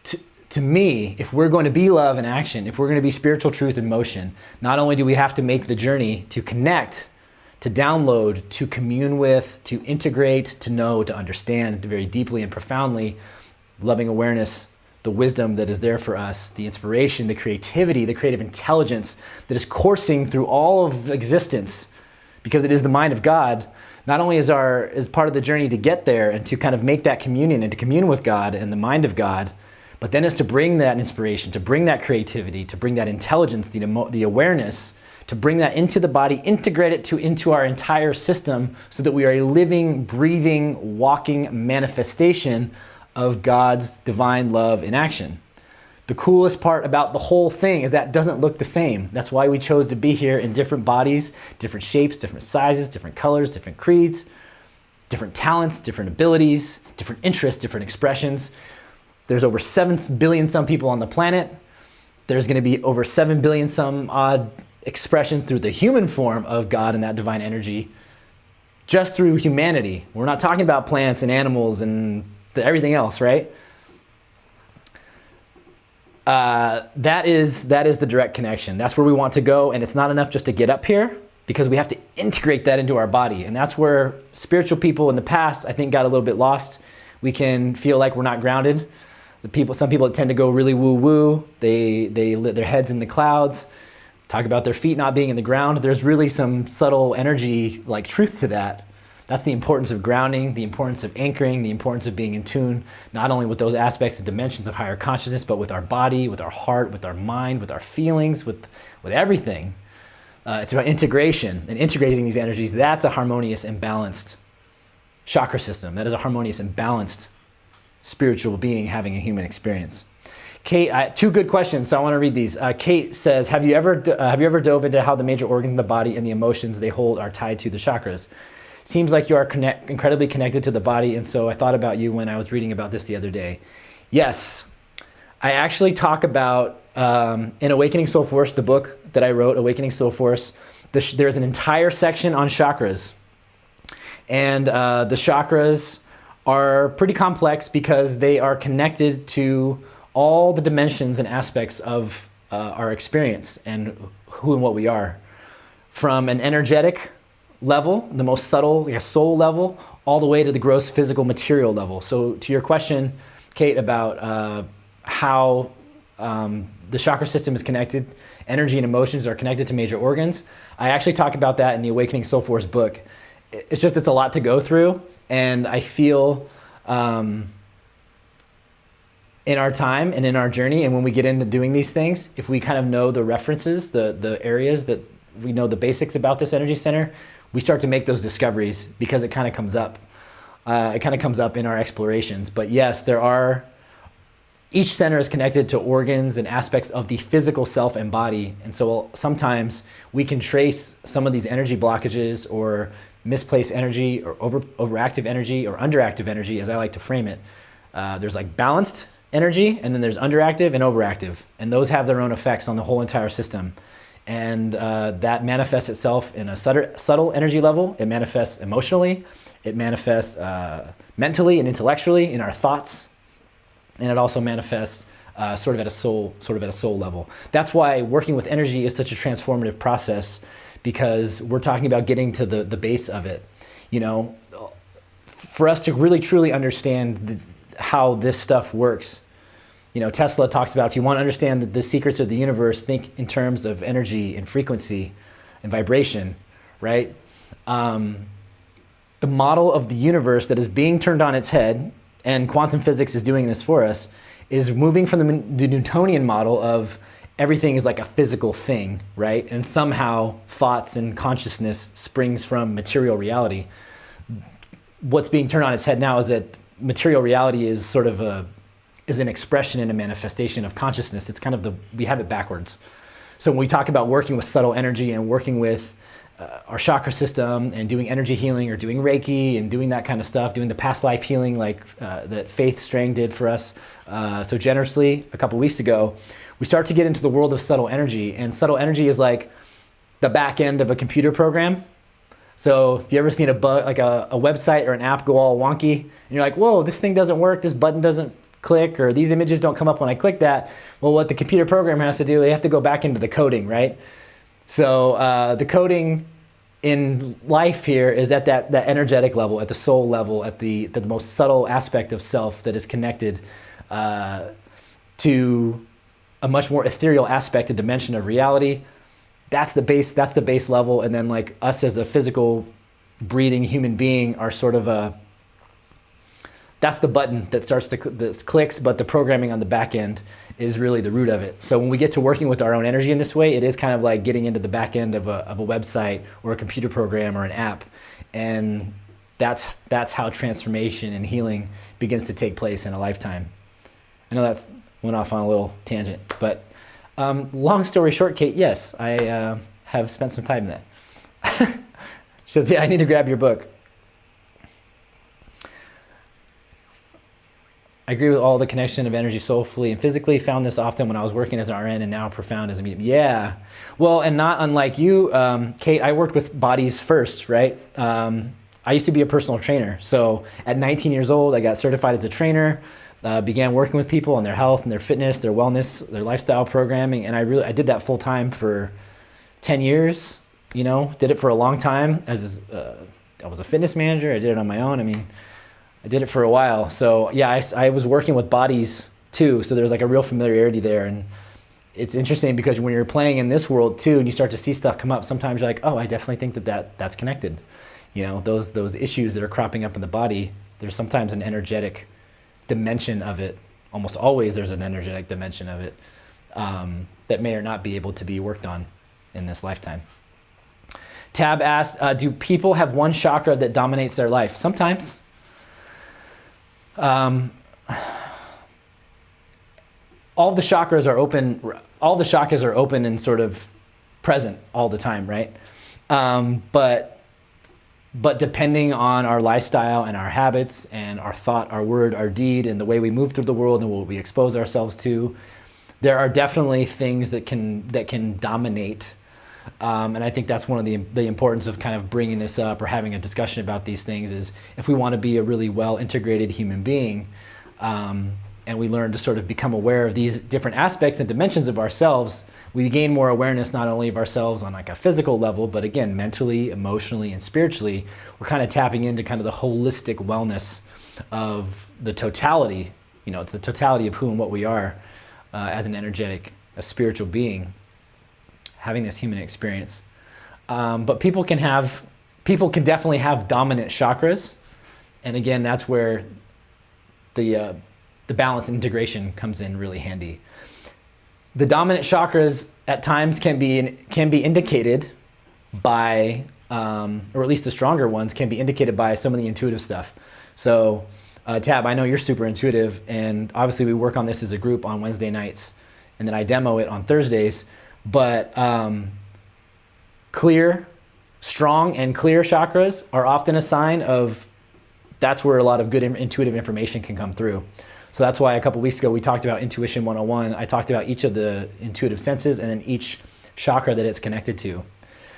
to me, if we're going to be love in action, if we're going to be spiritual truth in motion, not only do we have to make the journey to connect, to download, to commune with, to integrate, to know, to understand very deeply and profoundly, loving awareness, the wisdom that is there for us, the inspiration, the creativity, the creative intelligence that is coursing through all of existence, because it is the mind of God. Not only is part of the journey to get there and to kind of make that communion and to commune with God and the mind of God, but then is to bring that inspiration, to bring that creativity, to bring that intelligence, the awareness, to bring that into the body, integrate it into our entire system so that we are a living, breathing, walking manifestation of God's divine love in action. The coolest part about the whole thing is that it doesn't look the same. That's why we chose to be here in different bodies, different shapes, different sizes, different colors, different creeds, different talents, different abilities, different interests, different expressions. There's over 7 billion some people on the planet. There's going to be over 7 billion some odd expressions through the human form of God and that divine energy, just through humanity. We're not talking about plants and animals and everything else, right? That is the direct connection. That's where we want to go, and it's not enough just to get up here, because we have to integrate that into our body. And that's where spiritual people in the past, I think, got a little bit lost. We can feel like we're not grounded. Some people tend to go really woo-woo. They lit their heads in the clouds, talk about their feet not being in the ground. There's really some subtle energy, like truth to that. That's the importance of grounding, the importance of anchoring, the importance of being in tune, not only with those aspects and dimensions of higher consciousness, but with our body, with our heart, with our mind, with our feelings, with everything. It's about integration and integrating these energies. That's a harmonious and balanced chakra system. That is a harmonious and balanced spiritual being having a human experience. Kate, 2 good questions, so I want to read these. Kate says, have you ever dove into how the major organs in the body and the emotions they hold are tied to the chakras? Seems like you are incredibly connected to the body, and so I thought about you when I was reading about this the other day. Yes, I actually talk about, in Awakening Soul Force, the book that I wrote, Awakening Soul Force, there's an entire section on chakras. And the chakras are pretty complex because they are connected to all the dimensions and aspects of our experience and who and what we are. From an energetic level, the most subtle, like a soul level, all the way to the gross physical material level. So to your question, Kate, about how the chakra system is connected, energy and emotions are connected to major organs, I actually talk about that in the Awakening Soul Force book. It's a lot to go through, and I feel in our time and in our journey, and when we get into doing these things, if we kind of know the references, the areas that we know the basics about this energy center, we start to make those discoveries because it kind of comes up. It kind of comes up in our explorations. But yes, each center is connected to organs and aspects of the physical self and body. And so sometimes we can trace some of these energy blockages or misplaced energy or overactive energy or underactive energy, as I like to frame it. There's like balanced energy, and then there's underactive and overactive. And those have their own effects on the whole entire system. And that manifests itself in a subtle energy level. It manifests emotionally. It manifests mentally and intellectually in our thoughts. And it also manifests sort of at a soul level. That's why working with energy is such a transformative process, because we're talking about getting to the base of it. You know, for us to really truly understand how this stuff works. You know, Tesla talks about, if you want to understand the secrets of the universe, think in terms of energy and frequency and vibration, right? The model of the universe that is being turned on its head, and quantum physics is doing this for us, is moving from the Newtonian model of everything is like a physical thing, right? And somehow thoughts and consciousness springs from material reality. What's being turned on its head now is that material reality is sort of an expression and a manifestation of consciousness. It's kind of we have it backwards. So when we talk about working with subtle energy and working with our chakra system and doing energy healing or doing Reiki and doing that kind of stuff, doing the past life healing like that Faith Strang did for us so generously a couple weeks ago, we start to get into the world of subtle energy. And subtle energy is like the back end of a computer program. So if you ever seen a website or an app go all wonky and you're like, whoa, this thing doesn't work, this button doesn't click, or these images don't come up when I click that. Well, what the computer program has to do, they have to go back into the coding, right? So the coding in life here is at that energetic level, at the soul level, at the most subtle aspect of self that is connected to a much more ethereal aspect, a dimension of reality. That's the base level. And then like us as a physical breathing human being are sort of that's the button that starts this clicks, but the programming on the back end is really the root of it. So when we get to working with our own energy in this way, it is kind of like getting into the back end of a website or a computer program or an app. And that's how transformation and healing begins to take place in a lifetime. I know that's went off on a little tangent, but long story short, Kate, yes, I have spent some time in that. She says, yeah, I need to grab your book. I agree with all the connection of energy soulfully and physically. Found this often when I was working as an RN and now profound as a medium. Yeah. Well, and not unlike you, Kate, I worked with bodies first, right? I used to be a personal trainer. So at 19 years old, I got certified as a trainer, began working with people on their health and their fitness, their wellness, their lifestyle programming. And I did that full time for 10 years, you know, did it for a long time I was a fitness manager. I did it on my own. I mean, I did it for a while. So yeah, I was working with bodies too. So there's like a real familiarity there. And it's interesting because when you're playing in this world too, and you start to see stuff come up, sometimes you're like, oh, I definitely think that's connected. You know, those issues that are cropping up in the body, there's sometimes an energetic dimension of it. Almost always there's an energetic dimension of it that may or not be able to be worked on in this lifetime. Tab asked, do people have one chakra that dominates their life? Sometimes. All the chakras are open. All the chakras are open and sort of present all the time, right? But depending on our lifestyle and our habits and our thought, our word, our deed, and the way we move through the world and what we expose ourselves to, there are definitely things that can dominate. And I think that's one of the importance of kind of bringing this up or having a discussion about these things is if we want to be a really well-integrated human being, and we learn to sort of become aware of these different aspects and dimensions of ourselves, we gain more awareness not only of ourselves on like a physical level, but again, mentally, emotionally, and spiritually. We're kind of tapping into kind of the holistic wellness of the totality. You know, it's the totality of who and what we are as an energetic, a spiritual being, having this human experience. But people can definitely have dominant chakras. And again, that's where the balance and integration comes in really handy. The dominant chakras at times can be indicated by, or at least the stronger ones can be indicated by some of the intuitive stuff. So Tab, I know you're super intuitive, and obviously we work on this as a group on Wednesday nights, and then I demo it on Thursdays. But strong and clear chakras are often a sign of that's where a lot of good intuitive information can come through. So that's why a couple weeks ago we talked about Intuition 101. I talked about each of the intuitive senses and then each chakra that it's connected to.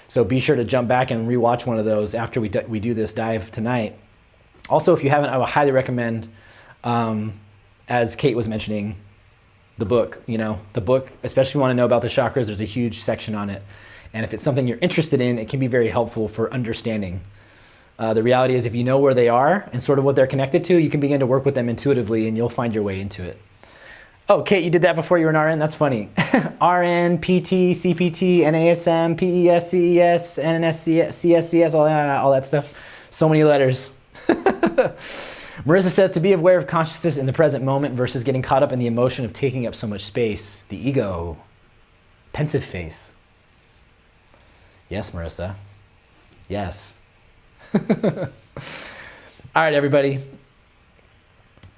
So be sure to jump back and rewatch one of those after we do this dive tonight. Also, if you haven't, I would highly recommend, as Kate was mentioning, the book. The book, especially if you want to know about the chakras, there's a huge section on it. And if it's something you're interested in, it can be very helpful for understanding. The reality is, if you know where they are and sort of what they're connected to, you can begin to work with them intuitively and you'll find your way into it. Oh, Kate, you did that before you were an RN? That's funny. RN, PT, CPT, NASM, PES, CES, NNS, CSCS, all that stuff. So many letters. Marissa says to be aware of consciousness in the present moment versus getting caught up in the emotion of taking up so much space. The ego. Pensive face. Yes, Marissa. Yes. All right, everybody.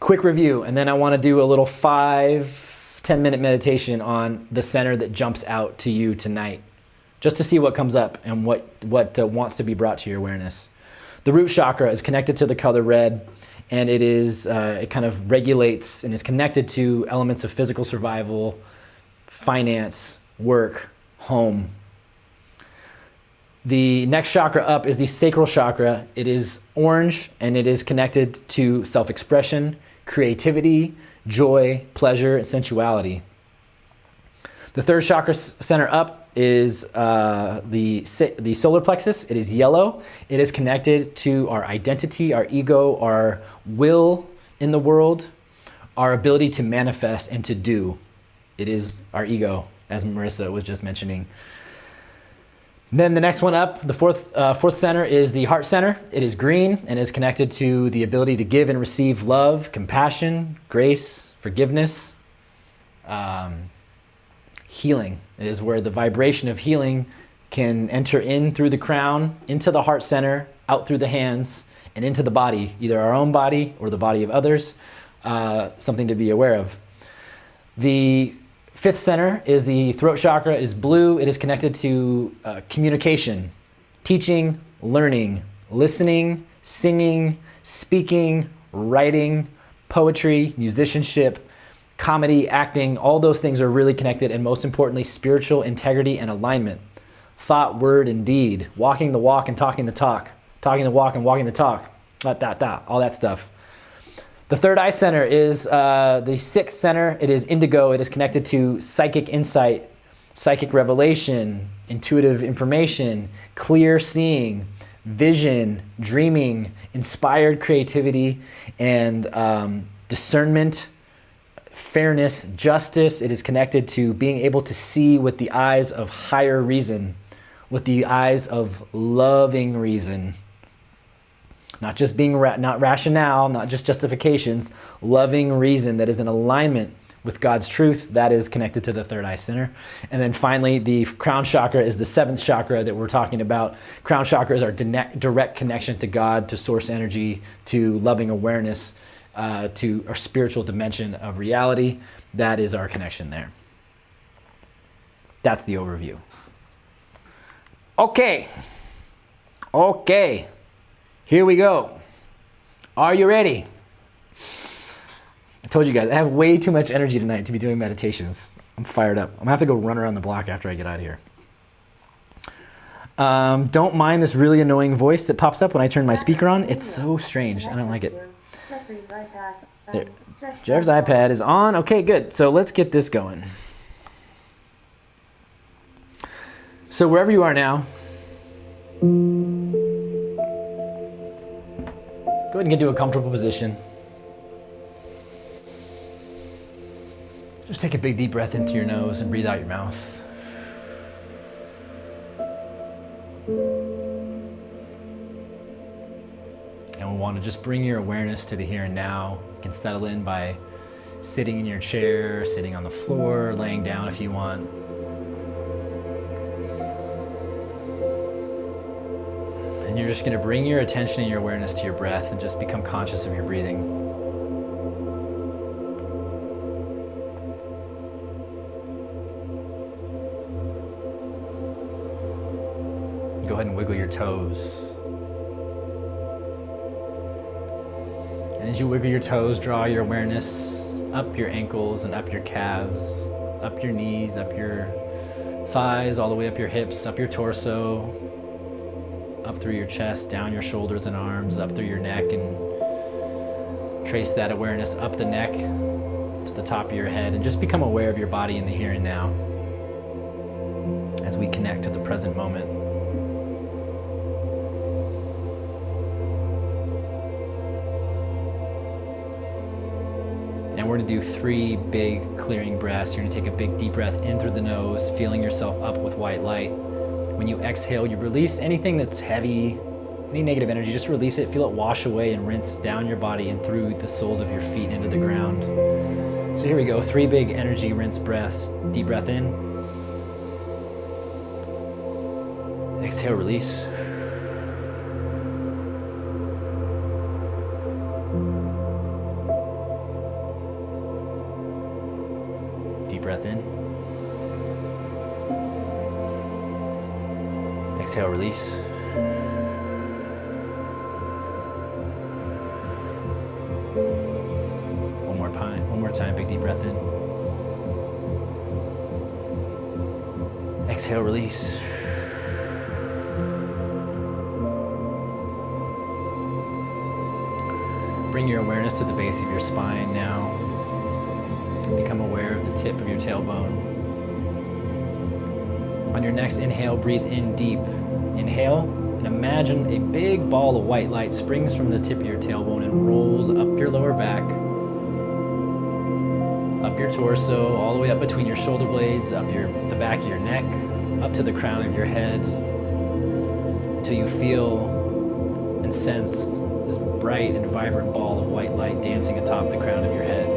Quick review, and then I want to do a little 5-10 minute meditation on the center that jumps out to you tonight, just to see what comes up and what wants to be brought to your awareness. The root chakra is connected to the color red, and it kind of regulates and is connected to elements of physical survival, finance, work, home. The next chakra up is the sacral chakra. It is orange, and it is connected to self-expression, creativity, joy, pleasure, and sensuality. The third chakra center up is the solar plexus. It is yellow. It is connected to our identity, our ego, our will in the world, our ability to manifest and to do. It is our ego, as Marissa was just mentioning. Then the next one up, the fourth center, is the heart center. It is green and is connected to the ability to give and receive love, compassion, grace, forgiveness, healing. It is where the vibration of healing can enter in through the crown, into the heart center, out through the hands, and into the body, either our own body or the body of others. Something to be aware of. The fifth center is the throat chakra. It is blue. It is connected to communication, teaching, learning, listening, singing, speaking, writing, poetry, musicianship, comedy, acting. All those things are really connected, and most importantly, spiritual integrity and alignment. Thought, word, and deed. Walking the walk and talking the talk. Talking the walk and walking the talk. All that stuff. The third eye center is the sixth center. It is indigo. It is connected to psychic insight, psychic revelation, intuitive information, clear seeing, vision, dreaming, inspired creativity, and discernment, fairness, justice. It is connected to being able to see with the eyes of higher reason, with the eyes of loving reason. Not just being not rationale, not just justifications, loving reason that is in alignment with God's truth. That is connected to the third eye center. And then finally, the crown chakra is the seventh chakra that we're talking about. Crown chakra is our direct connection to God, to source energy, to loving awareness, to our spiritual dimension of reality. That is our connection there. That's the overview. Okay. Here we go. Are you ready? I told you guys, I have way too much energy tonight to be doing meditations. I'm fired up. I'm gonna have to go run around the block after I get out of here. Don't mind this really annoying voice that pops up when I turn my speaker on. It's so strange. I don't like it. There. Jeff's iPad is on. Okay, good. So let's get this going. So wherever you are now, go ahead and get to a comfortable position. Just take a big deep breath in through your nose and breathe out your mouth. And we want to just bring your awareness to the here and now. You can settle in by sitting in your chair, sitting on the floor, laying down if you want. And you're just going to bring your attention and your awareness to your breath and just become conscious of your breathing. Go ahead and wiggle your toes. And as you wiggle your toes, draw your awareness up your ankles and up your calves, up your knees, up your thighs, all the way up your hips, up your torso, up through your chest, down your shoulders and arms, up through your neck, and trace that awareness up the neck to the top of your head, and just become aware of your body in the here and now as we connect to the present moment. And we're going to do 3 big clearing breaths. You're going to take a big deep breath in through the nose, feeling yourself up with white light. When you exhale, you release anything that's heavy, any negative energy, just release it, feel it wash away and rinse down your body and through the soles of your feet into the ground. So here we go, 3 big energy rinse breaths. Deep breath in. Exhale, release. Deep breath in. Exhale, release. One more time, big deep breath in. Exhale, release. Bring your awareness to the base of your spine now. Become aware of the tip of your tailbone. On your next inhale, breathe in deep. Inhale, and imagine a big ball of white light springs from the tip of your tailbone and rolls up your lower back, up your torso, all the way up between your shoulder blades, up the back of your neck, up to the crown of your head, until you feel and sense this bright and vibrant ball of white light dancing atop the crown of your head.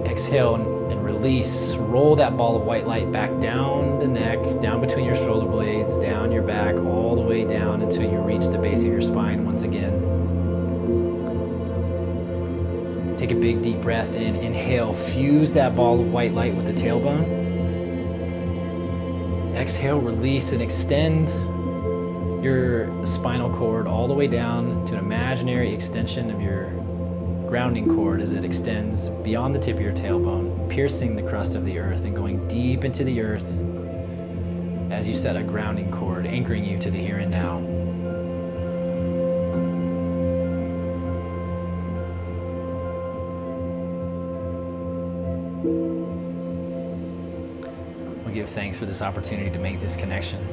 Exhale and release. Roll that ball of white light back down the neck, down between your shoulder blades, down your back, all the way down until you reach the base of your spine once again. Take a big deep breath in. Inhale, fuse that ball of white light with the tailbone. Exhale, release and extend your spinal cord all the way down to an imaginary extension of your grounding cord as it extends beyond the tip of your tailbone, piercing the crust of the earth and going deep into the earth as you set a grounding cord, anchoring you to the here and now. We give thanks for this opportunity to make this connection.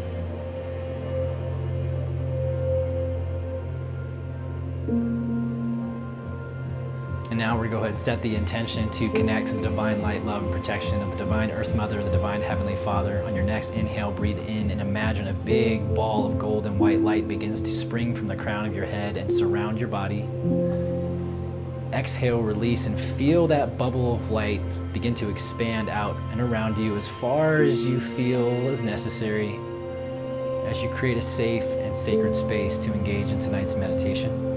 And now we're going to go ahead and set the intention to connect to the divine light, love, and protection of the divine Earth Mother, the divine Heavenly Father. On your next inhale, breathe in and imagine a big ball of gold and white light begins to spring from the crown of your head and surround your body. Exhale, release, and feel that bubble of light begin to expand out and around you as far as you feel is necessary as you create a safe and sacred space to engage in tonight's meditation.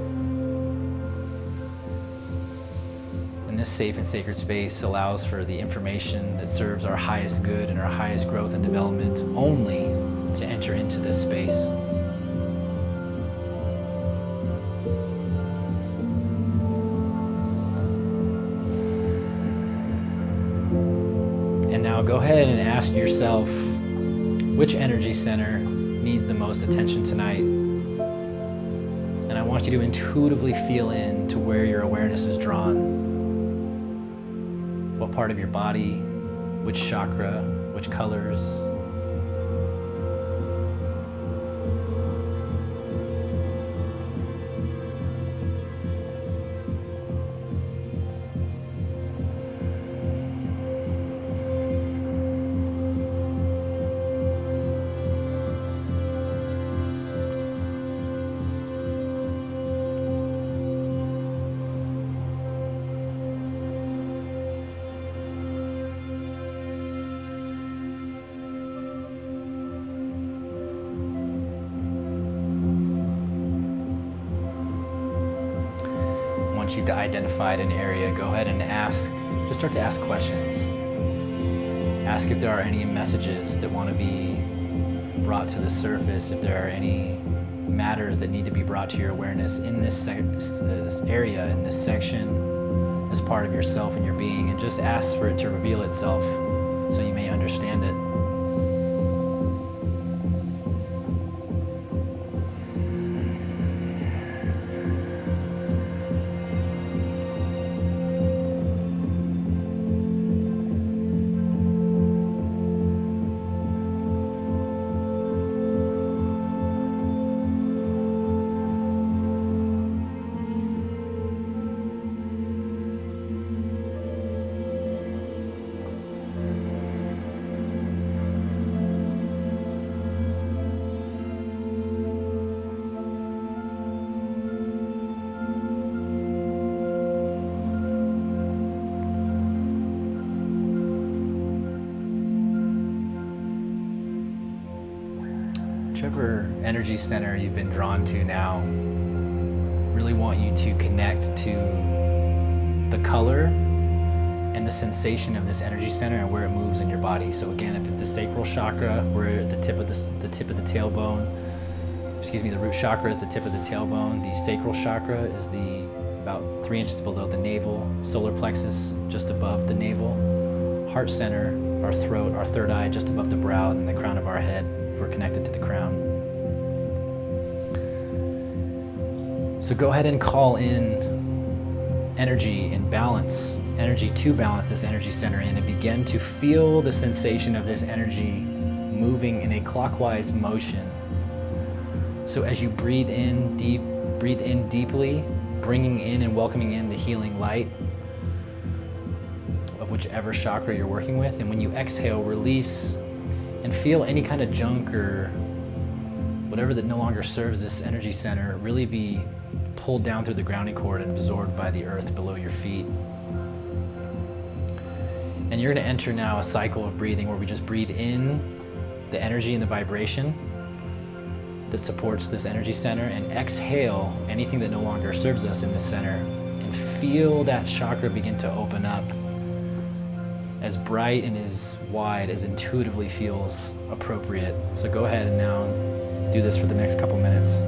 And this safe and sacred space allows for the information that serves our highest good and our highest growth and development only to enter into this space. And now go ahead and ask yourself which energy center needs the most attention tonight. And I want you to intuitively feel in to where your awareness is drawn. What part of your body, which chakra, which colors. Once you've identified an area, go ahead and just start to ask questions. Ask if there are any messages that want to be brought to the surface, if there are any matters that need to be brought to your awareness in this area, in this section as part of yourself and your being, and just ask for it to reveal itself so you may understand it. Whichever energy center you've been drawn to now, really want you to connect to the color and the sensation of this energy center and where it moves in your body. So again, if it's the sacral chakra, we're at the tip of the tailbone. Excuse me, the root chakra is the tip of the tailbone. The sacral chakra is about 3 inches below the navel. Solar plexus just above the navel. Heart center, our throat, our third eye just above the brow, and the crown of our head if we're connected to the crown. So go ahead and call in energy in balance, energy to balance this energy center in, and begin to feel the sensation of this energy moving in a clockwise motion. So as you breathe in deeply, bringing in and welcoming in the healing light of whichever chakra you're working with, and when you exhale, release and feel any kind of junk or whatever that no longer serves this energy center really be pulled down through the grounding cord and absorbed by the earth below your feet. And you're going to enter now a cycle of breathing where we just breathe in the energy and the vibration that supports this energy center, and exhale anything that no longer serves us in this center, and feel that chakra begin to open up as bright and as wide as intuitively feels appropriate. So go ahead and now do this for the next couple minutes.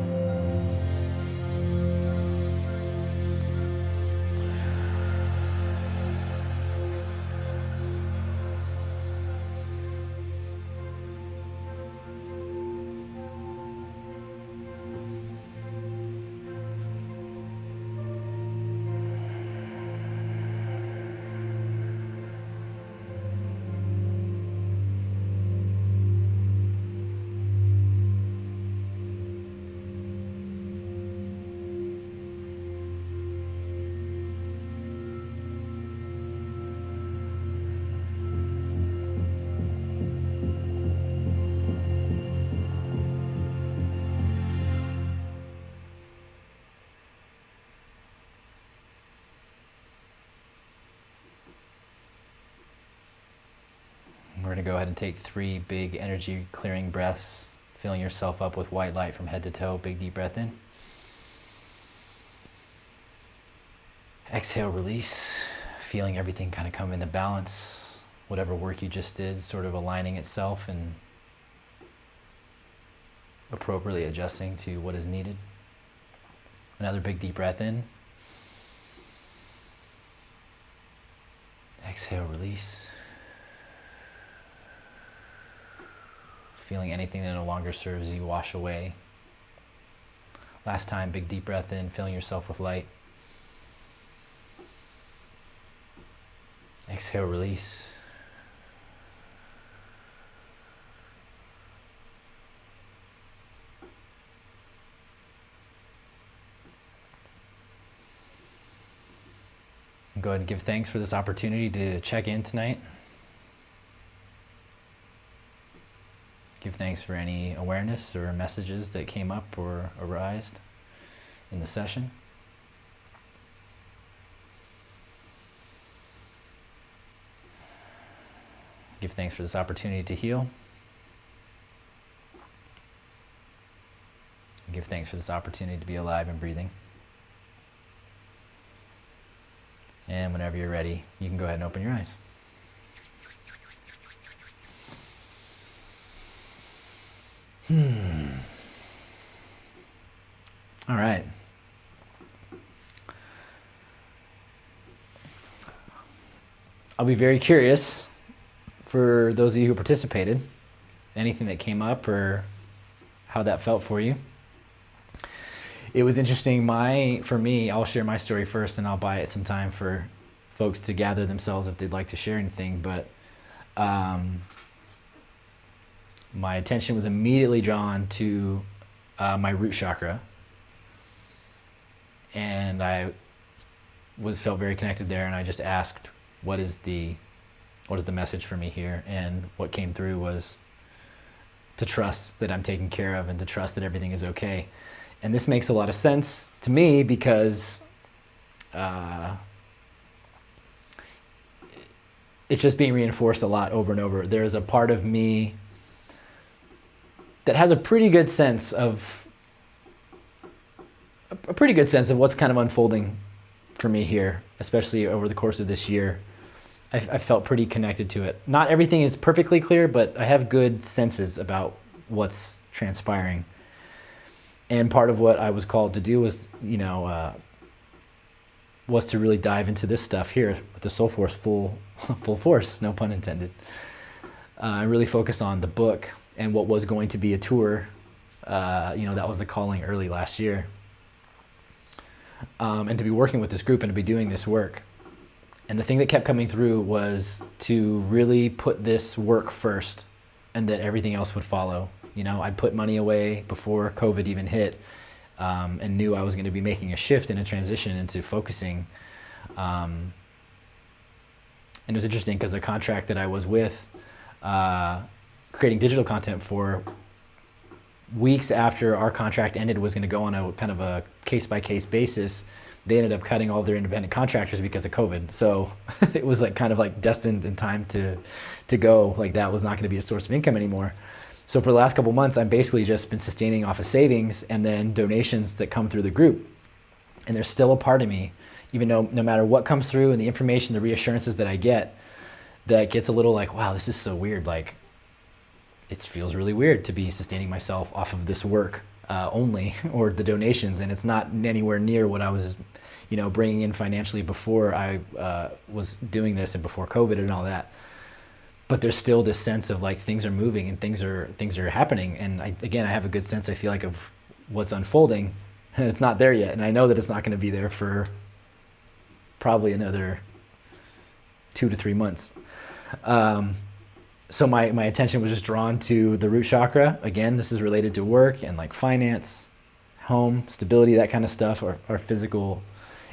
We're going to go ahead and take 3 big energy clearing breaths, filling yourself up with white light from head to toe. Big deep breath in. Exhale, release, feeling everything kind of come into balance. Whatever work you just did, sort of aligning itself and appropriately adjusting to what is needed. Another big deep breath in. Exhale, release. Feeling anything that no longer serves you wash away. Last time, big deep breath in, filling yourself with light. Exhale, release. And go ahead and give thanks for this opportunity to check in tonight. Give thanks for any awareness or messages that came up or arose in the session. Give thanks for this opportunity to heal. Give thanks for this opportunity to be alive and breathing. And whenever you're ready, you can go ahead and open your eyes. All right. I'll be very curious for those of you who participated, anything that came up or how that felt for you. It was interesting. For me, I'll share my story first, and I'll buy it some time for folks to gather themselves if they'd like to share anything. But my attention was immediately drawn to my root chakra, and I felt very connected there. And I just asked, "What is the message for me here?" And what came through was to trust that I'm taken care of and to trust that everything is okay. And this makes a lot of sense to me because it's just being reinforced a lot over and over. There's a part of me that has a pretty good sense of what's kind of unfolding for me here, especially over the course of this year. I felt pretty connected to it. Not everything is perfectly clear, but I have good senses about what's transpiring. And part of what I was called to do was, was to really dive into this stuff here with the Soul Force full force, no pun intended. And really focus on the book and what was going to be a tour. That was the calling early last year. And to be working with this group and to be doing this work. And the thing that kept coming through was to really put this work first and that everything else would follow. I'd put money away before COVID even hit, and knew I was going to be making a shift and a transition into focusing. And it was interesting because the contract that I was with, creating digital content for, weeks after our contract ended, was going to go on a kind of a case-by-case basis. They ended up cutting all of their independent contractors because of COVID. So it was kind of destined in time to go. That was not going to be a source of income anymore. So for the last couple months, I've basically just been sustaining off of savings and then donations that come through the group. And there's still a part of me, even though no matter what comes through and the information, the reassurances that I get, that gets a little wow, this is so weird. It feels really weird to be sustaining myself off of this work only, or the donations. And it's not anywhere near what I was, bringing in financially before I was doing this and before COVID and all that. But there's still this sense of things are moving and things are happening. And I have a good sense, I feel of what's unfolding. And it's not there yet. And I know that it's not going to be there for probably another 2 to 3 months. So my attention was just drawn to the root chakra. Again, this is related to work and finance, home, stability, that kind of stuff, or physical.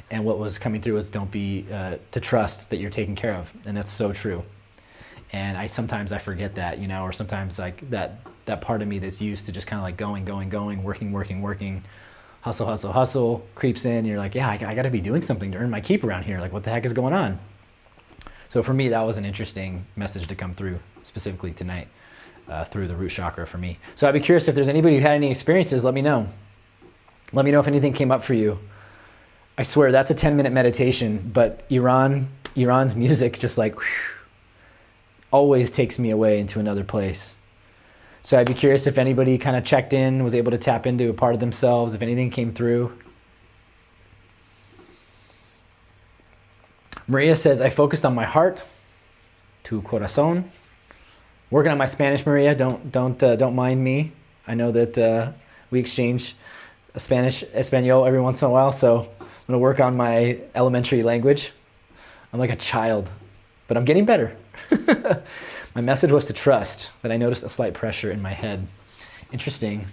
And what was coming through was to trust that you're taken care of. And that's so true. And sometimes I forget that, or sometimes that part of me that's used to just kind of going, working, hustle, creeps in. You're yeah, I got to be doing something to earn my keep around here. What the heck is going on? So for me, that was an interesting message to come through, specifically tonight, through the root chakra for me. So I'd be curious if there's anybody who had any experiences, let me know. Let me know if anything came up for you. I swear that's a 10-minute meditation, but Iran's music just always takes me away into another place. So I'd be curious if anybody kind of checked in, was able to tap into a part of themselves, if anything came through. Maria says, I focused on my heart, tu corazón. Working on my Spanish, Maria. Don't mind me. I know that we exchange Espanol every once in a while, so I'm gonna work on my elementary language. I'm like a child, but I'm getting better. My message was to trust, but I noticed a slight pressure in my head. Interesting.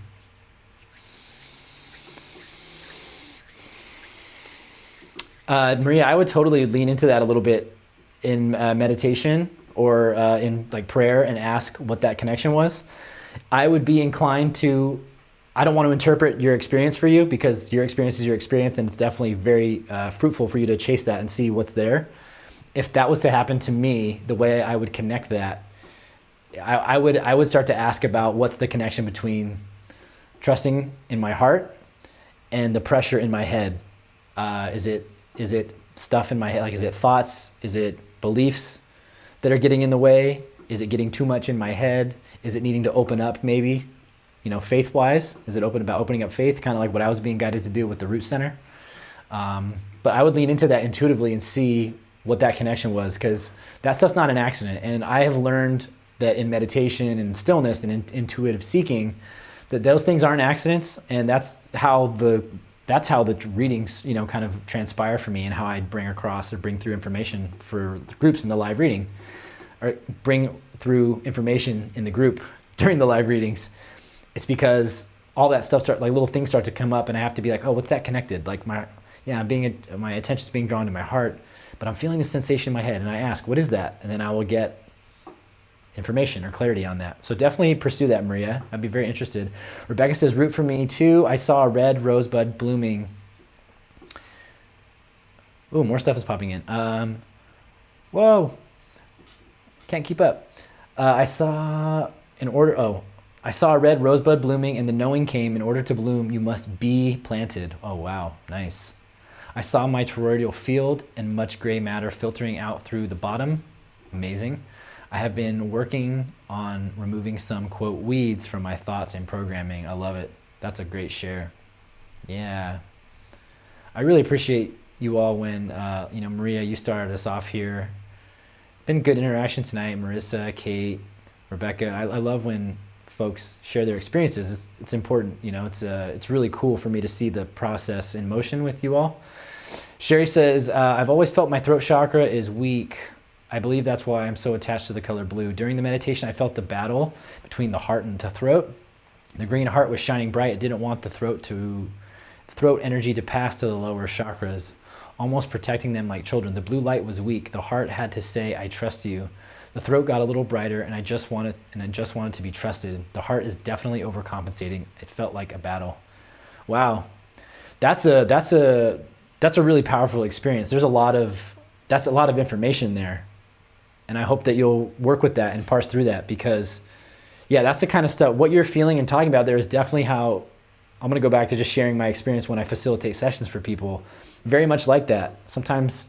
Maria, I would totally lean into that a little bit in meditation or in prayer and ask what that connection was. I would be inclined to, I don't want to interpret your experience for you because your experience is your experience, and it's definitely very fruitful for you to chase that and see what's there. If that was to happen to me, the way I would connect that, I would start to ask about what's the connection between trusting in my heart and the pressure in my head. Is it stuff in my head? Is it thoughts? Is it beliefs that are getting in the way? Is it getting too much in my head? Is it needing to open up maybe, faith-wise? Is it about opening up faith, kind of like what I was being guided to do with the Root Center? But I would lean into that intuitively and see what that connection was, because that stuff's not an accident. And I have learned that in meditation and stillness and in intuitive seeking, that those things aren't accidents, and that's how the readings, you know, kind of transpire for me, and how I bring across or bring through information for the groups in the live reading, or bring through information in the group during the live readings. It's because all that stuff like little things start to come up, and I have to be like, oh, what's that connected? Like my attention's being drawn to my heart, but I'm feeling this sensation in my head, and I ask, what is that? And then I will get information or clarity on that. So definitely pursue that, Maria. I'd be very interested. Rebecca says, root for me too. I saw a red rosebud blooming. Oh, more stuff is popping in. Whoa, can't keep up. I saw a red rosebud blooming, and the knowing came, in order to bloom, you must be planted. Oh, wow, nice. I saw my toroidal field and much gray matter filtering out through the bottom. Amazing. I have been working on removing some, quote, weeds from my thoughts and programming. I love it. That's a great share. Yeah. I really appreciate you all when, Maria, you started us off here. Been good interaction tonight. Marissa, Kate, Rebecca. I love when folks share their experiences. It's important, it's really cool for me to see the process in motion with you all. Sherry says, I've always felt my throat chakra is weak. I believe that's why I'm so attached to the color blue. During the meditation, I felt the battle between the heart and the throat. The green heart was shining bright. It didn't want the throat energy to pass to the lower chakras, almost protecting them like children. The blue light was weak. The heart had to say, I trust you. The throat got a little brighter, and I just wanted to be trusted. The heart is definitely overcompensating. It felt like a battle. Wow, that's a really powerful experience. That's a lot of information there, and I hope that you'll work with that and parse through that, because, yeah, that's the kind of stuff. What you're feeling and talking about there is definitely how I'm going to go back to just sharing my experience when I facilitate sessions for people. Very much like that. Sometimes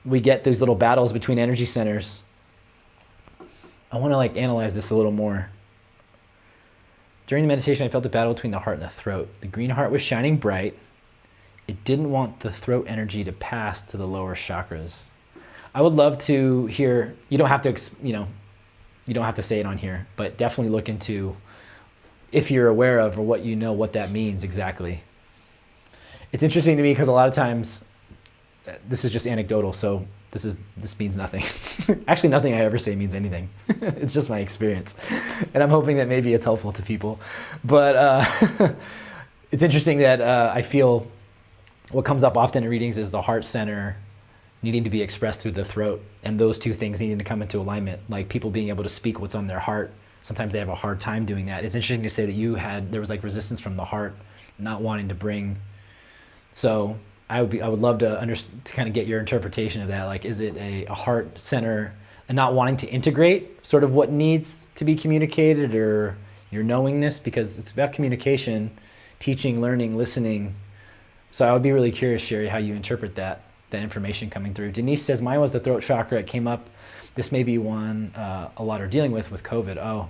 we get these little battles between energy centers. I want to analyze this a little more. During the meditation, I felt the battle between the heart and the throat. The green heart was shining bright. It didn't want the throat energy to pass to the lower chakras. I would love to hear, you don't have to say it on here, but definitely look into if you're aware of, or what that means exactly. It's interesting to me because a lot of times, this is just anecdotal, so this means nothing. Actually, nothing I ever say means anything. It's just my experience. And I'm hoping that maybe it's helpful to people. But it's interesting that I feel what comes up often in readings is the heart center needing to be expressed through the throat, and those two things needing to come into alignment, like people being able to speak what's on their heart. Sometimes they have a hard time doing that. It's interesting to say that there was resistance from the heart, not wanting to bring. So I would love to kind of get your interpretation of that. Is it a heart center and not wanting to integrate sort of what needs to be communicated, or your knowingness, because it's about communication, teaching, learning, listening. So I would be really curious, Sherry, how you interpret that information coming through. Denise says, mine was the throat chakra. It came up. This may be one a lot are dealing with COVID. Oh,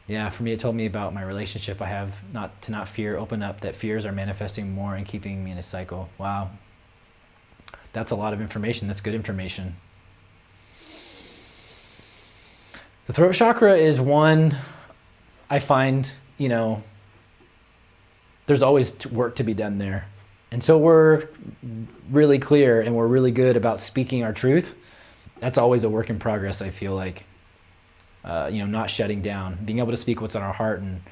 yeah, for me, it told me about my relationship I have, not to fear, open up, that fears are manifesting more and keeping me in a cycle. Wow. That's a lot of information. That's good information. The throat chakra is one I find, there's always work to be done there. Until we're really clear and we're really good about speaking our truth, that's always a work in progress, I feel like. Not shutting down, being able to speak what's on our heart. And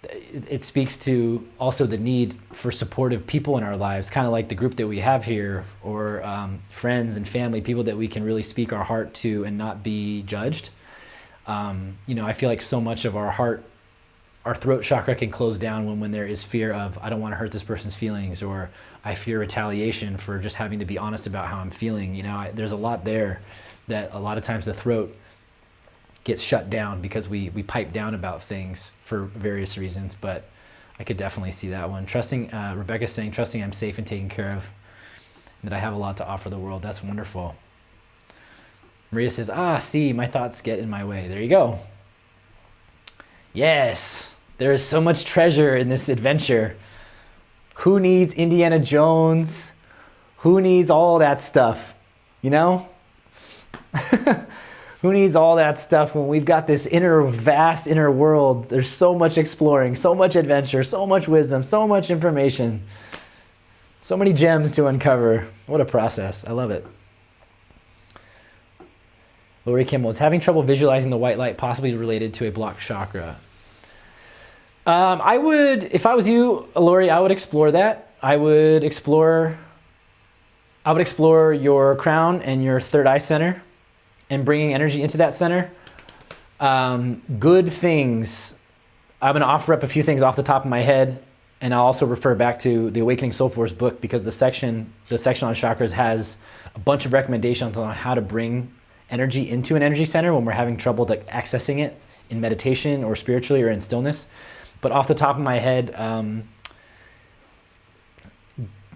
it speaks to also the need for supportive people in our lives, kind of like the group that we have here, or friends and family, people that we can really speak our heart to and not be judged. I feel like so much of our throat chakra can close down when there is fear of, I don't want to hurt this person's feelings, or I fear retaliation for just having to be honest about how I'm feeling. There's a lot there that a lot of times the throat gets shut down because we pipe down about things for various reasons. But I could definitely see that one. Trusting, Rebecca's saying, trusting I'm safe and taken care of, and that I have a lot to offer the world. That's wonderful. Maria says, see, my thoughts get in my way. There you go. Yes, there is so much treasure in this adventure. Who needs Indiana Jones? Who needs all that stuff? You know? Who needs all that stuff when we've got this vast inner world? There's so much exploring, so much adventure, so much wisdom, so much information, so many gems to uncover. What a process. I love it. Lori Kimball is having trouble visualizing the white light, possibly related to a blocked chakra. I would, if I was you, Lori, I would explore that. I would explore your crown and your third eye center and bringing energy into that center. Good things. I'm going to offer up a few things off the top of my head, and I'll also refer back to the Awakening Soul Force book, because the section on chakras has a bunch of recommendations on how to bring energy into an energy center when we're having trouble accessing it in meditation or spiritually or in stillness. But off the top of my head,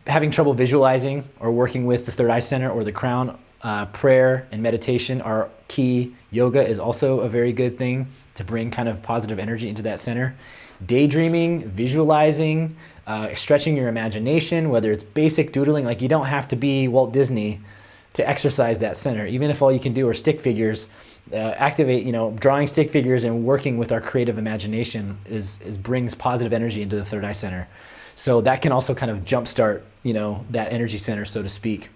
having trouble visualizing or working with the third eye center or the crown, prayer and meditation are key. Yoga is also a very good thing to bring kind of positive energy into that center. Daydreaming, visualizing, stretching your imagination, whether it's basic doodling, like you don't have to be Walt Disney to exercise that center. Even if all you can do are stick figures, activate, drawing stick figures and working with our creative imagination brings positive energy into the third eye center. So that can also kind of jumpstart, that energy center, so to speak.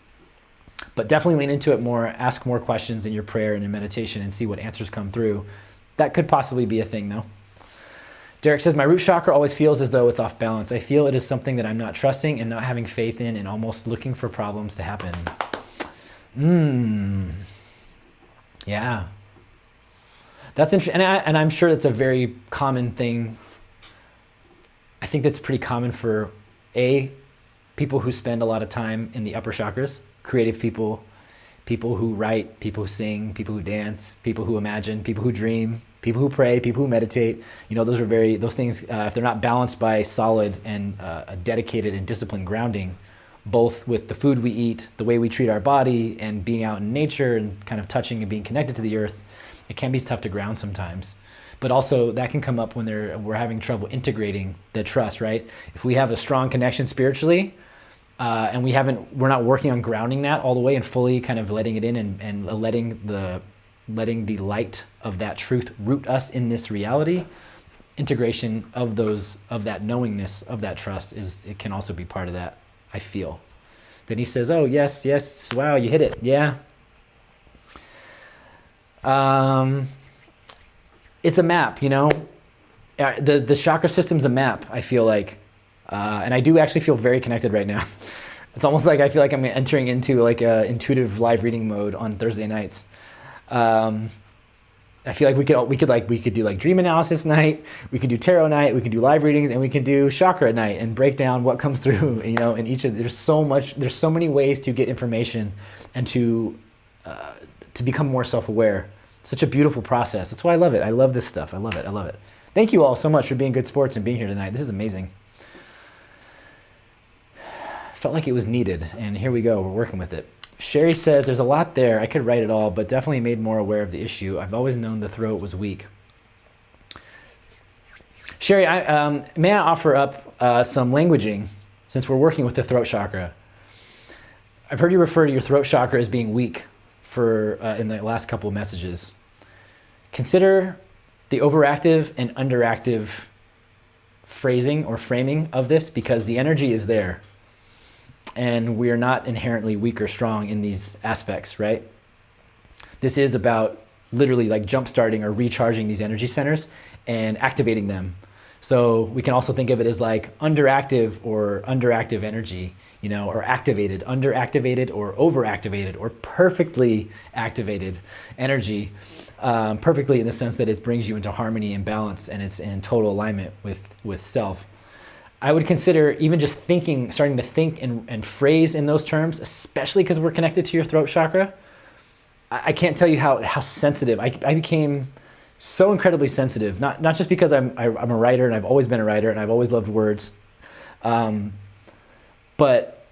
But definitely lean into it more, ask more questions in your prayer and in meditation and see what answers come through. That could possibly be a thing though. Derek says, my root chakra always feels as though it's off balance. I feel it is something that I'm not trusting and not having faith in and almost looking for problems to happen. Yeah. That's interesting. And I'm sure that's a very common thing. I think that's pretty common for people who spend a lot of time in the upper chakras, creative people, people who write, people who sing, people who dance, people who imagine, people who dream, people who pray, people who meditate. Those things, if they're not balanced by solid and a dedicated and disciplined grounding, both with the food we eat, the way we treat our body, and being out in nature and kind of touching and being connected to the earth, it can be tough to ground sometimes. But also that can come up when we're having trouble integrating the trust, right? If we have a strong connection spiritually, and we're not working on grounding that all the way and fully kind of letting it in and letting the light of that truth root us in this reality, integration of that knowingness of that trust it can also be part of that, I feel. Then he says, oh, yes, wow, you hit it. Yeah. It's a map, the chakra system's a map, I feel like. And I do actually feel very connected right now. It's almost like I feel like I'm entering into like a intuitive live reading mode on Thursday nights. I feel like we could do like dream analysis night, we could do tarot night, we could do live readings, and we could do chakra night and break down what comes through. In each of there's so many ways to get information and to become more self-aware. Such a beautiful process. That's why I love it. I love this stuff. I love it. Thank you all so much for being good sports and being here tonight. This is amazing. Felt like it was needed, and here we go. We're working with it. Sherry says, there's a lot there. I could write it all, but definitely made more aware of the issue. I've always known the throat was weak. Sherry, may I offer up some languaging since we're working with the throat chakra? I've heard you refer to your throat chakra as being weak in the last couple of messages. Consider the overactive and underactive phrasing or framing of this, because the energy is there. And we are not inherently weak or strong in these aspects, right? This is about literally like jump-starting or recharging these energy centers and activating them. So we can also think of it as like underactive or underactive energy, or activated, underactivated, or overactivated, or perfectly activated energy. Perfectly in the sense that it brings you into harmony and balance, and it's in total alignment with self. I would consider even just starting to think and phrase in those terms, especially because we're connected to your throat chakra. I can't tell you how sensitive. I became so incredibly sensitive, not just because I'm a writer and I've always been a writer and I've always loved words, but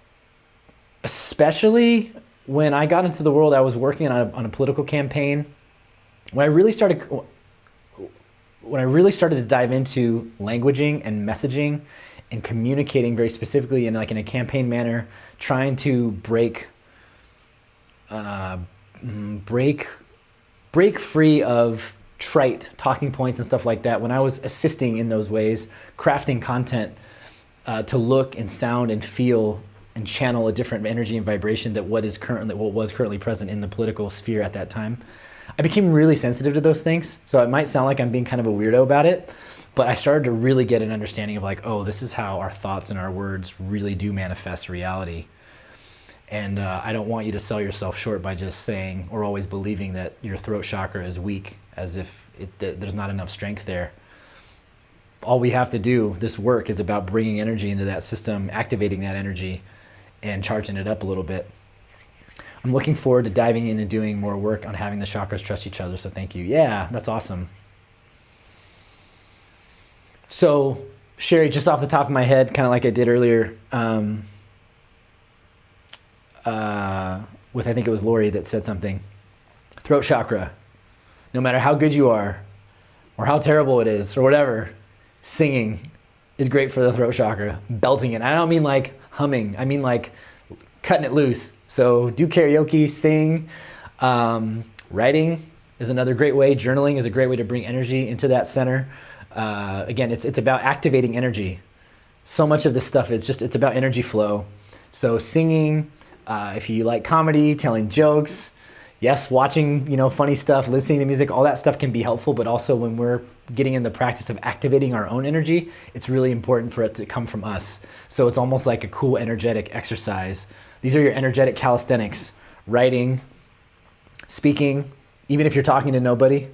especially when I got into the world, I was working on a political campaign. When I really started to dive into languaging and messaging and communicating very specifically in a campaign manner, trying to break free of trite talking points and stuff like that. When I was assisting in those ways, crafting content to look and sound and feel and channel a different energy and vibration that what was currently present in the political sphere at that time, I became really sensitive to those things. So it might sound like I'm being kind of a weirdo about it, but I started to really get an understanding of oh, this is how our thoughts and our words really do manifest reality. And I don't want you to sell yourself short by just saying or always believing that your throat chakra is weak, as if there's not enough strength there. All we have to do, this work, is about bringing energy into that system, activating that energy, and charging it up a little bit. I'm looking forward to diving in and doing more work on having the chakras trust each other, so thank you. Yeah, that's awesome. So, Sherry, just off the top of my head, kind of like I did earlier, with, I think it was Lori that said something. Throat chakra. No matter how good you are, or how terrible it is, or whatever, singing is great for the throat chakra. Belting it. I don't mean like humming. I mean like cutting it loose. So do karaoke, sing. Writing is another great way. Journaling is a great way to bring energy into that center. Again, it's about activating energy. So much of this stuff it's about energy flow. So singing, if you like comedy, telling jokes, yes, watching funny stuff, listening to music, all that stuff can be helpful. But also when we're getting in the practice of activating our own energy, it's really important for it to come from us. So it's almost like a cool energetic exercise. These are your energetic calisthenics: writing, speaking, even if you're talking to nobody.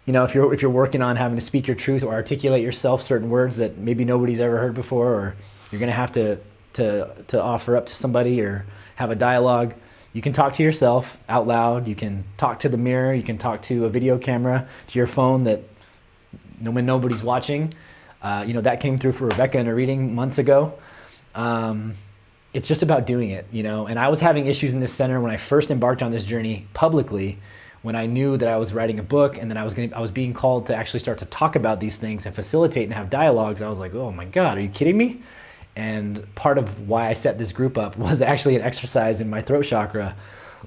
If you're working on having to speak your truth or articulate yourself certain words that maybe nobody's ever heard before, or you're gonna have to offer up to somebody or have a dialogue. You can talk to yourself out loud. You can talk to the mirror. You can talk to a video camera, to your phone that when nobody's watching. That came through for Rebecca in a reading months ago. It's just about doing it, And I was having issues in this center when I first embarked on this journey publicly, when I knew that I was writing a book and then I was being called to actually start to talk about these things and facilitate and have dialogues. I was like, oh my God, are you kidding me? And part of why I set this group up was actually an exercise in my throat chakra,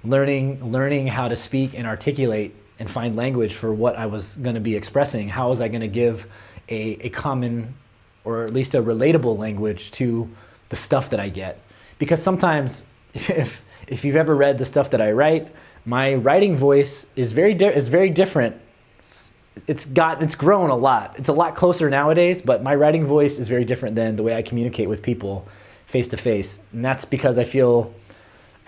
learning how to speak and articulate and find language for what I was going to be expressing. How was I going to give a common, or at least a relatable language to the stuff that I get? Because sometimes, if you've ever read the stuff that I write, my writing voice is very different. It's grown a lot. It's a lot closer nowadays, but my writing voice is very different than the way I communicate with people face to face. And that's because I feel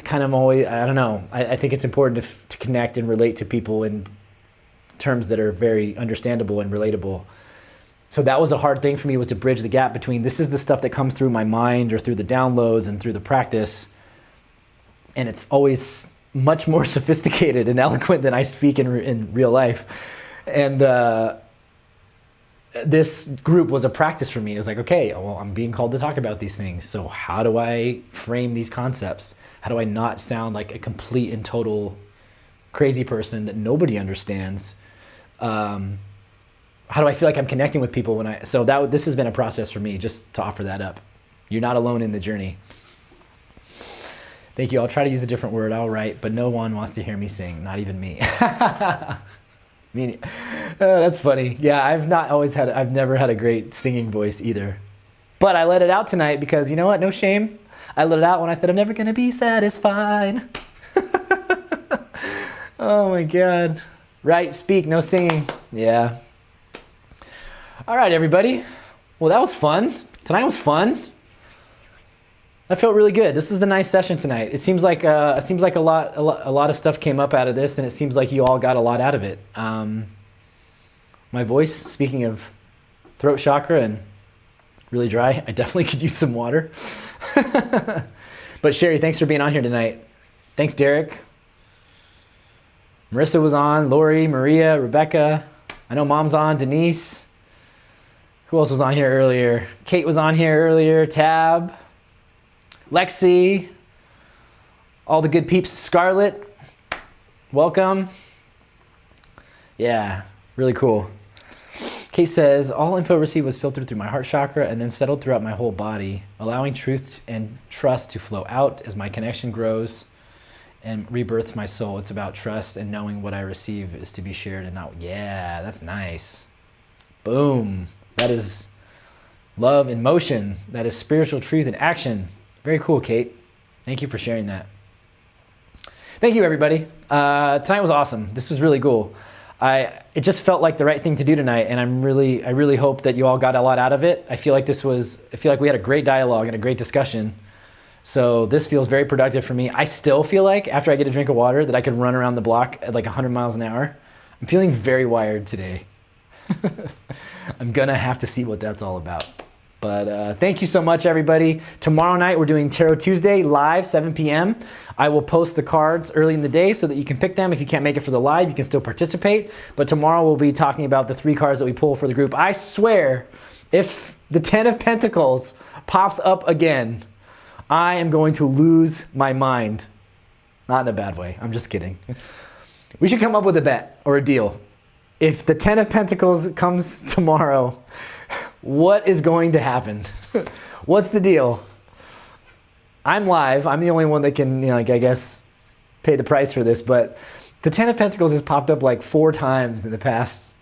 kind of always, I don't know, I think it's important to connect and relate to people in terms that are very understandable and relatable. So that was a hard thing for me, was to bridge the gap between this is the stuff that comes through my mind or through the downloads and through the practice. And it's always much more sophisticated and eloquent than I speak in real life. And this group was a practice for me. It was like, okay, well, I'm being called to talk about these things. So how do I frame these concepts? How do I not sound like a complete and total crazy person that nobody understands? How do I feel like I'm connecting with people this has been a process for me, just to offer that up. You're not alone in the journey. Thank you. I'll try to use a different word. I'll write, but no one wants to hear me sing, not even me. That's funny. Yeah, I've never had a great singing voice either. But I let it out tonight because, you know what? No shame. I let it out when I said I'm never going to be satisfied. Oh my God. Right, speak, no singing. Yeah. All right, everybody. Well, that was fun. Tonight was fun. That felt really good. This is a nice session tonight. It seems like a lot of stuff came up out of this, and it seems like you all got a lot out of it. My voice, speaking of throat chakra and really dry, I definitely could use some water. But Sherry, thanks for being on here tonight. Thanks, Derek. Marissa was on, Lori, Maria, Rebecca. I know Mom's on, Denise. Who else was on here earlier? Kate was on here earlier, Tab. Lexi, all the good peeps. Scarlett, welcome. Yeah, really cool. Kate says, all info received was filtered through my heart chakra and then settled throughout my whole body, allowing truth and trust to flow out as my connection grows and rebirths my soul. It's about trust and knowing what I receive is to be shared and not, yeah, that's nice. Boom. That is love in motion. That is spiritual truth in action. Very cool, Kate. Thank you for sharing that. Thank you, everybody. Tonight was awesome. This was really cool. It just felt like the right thing to do tonight, and I really hope that you all got a lot out of it. I feel like we had a great dialogue and a great discussion. So this feels very productive for me. I still feel like after I get a drink of water that I could run around the block at like 100 miles an hour. I'm feeling very wired today. I'm gonna have to see what that's all about. But thank you so much, everybody. Tomorrow night we're doing Tarot Tuesday live, 7 p.m. I will post the cards early in the day so that you can pick them. If you can't make it for the live, you can still participate. But tomorrow we'll be talking about the 3 cards that we pull for the group. I swear, if the 10 of Pentacles pops up again, I am going to lose my mind. Not in a bad way. I'm just kidding. We should come up with a bet or a deal. If the 10 of Pentacles comes tomorrow, what is going to happen? What's the deal? I'm live. I'm the only one that can, I guess, pay the price for this. But the 10 of Pentacles has popped up like 4 times in the past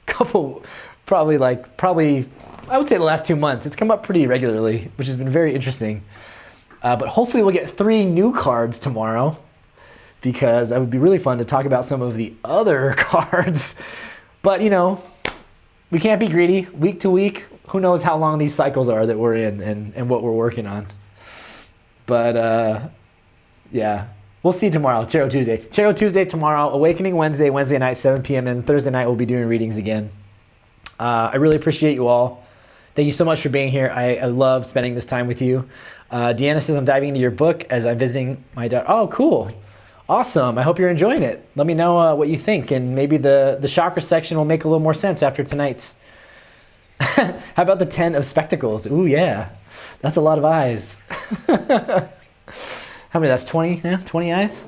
couple, probably, I would say the last 2 months. It's come up pretty regularly, which has been very interesting. But hopefully we'll get 3 new cards tomorrow, because that would be really fun to talk about some of the other cards. But, we can't be greedy. Week to week, who knows how long these cycles are that we're in and what we're working on. But, yeah, we'll see tomorrow, Tarot Tuesday. Tarot Tuesday tomorrow, Awakening Wednesday night, 7 p.m. And Thursday night we'll be doing readings again. I really appreciate you all. Thank you so much for being here. I love spending this time with you. Deanna says, I'm diving into your book as I'm visiting my daughter. Oh, cool. Awesome. I hope you're enjoying it. Let me know what you think, and maybe the chakra section will make a little more sense after tonight's. How about the 10 of Spectacles? Ooh, yeah. That's a lot of eyes. How many? That's 20? Yeah, 20 eyes?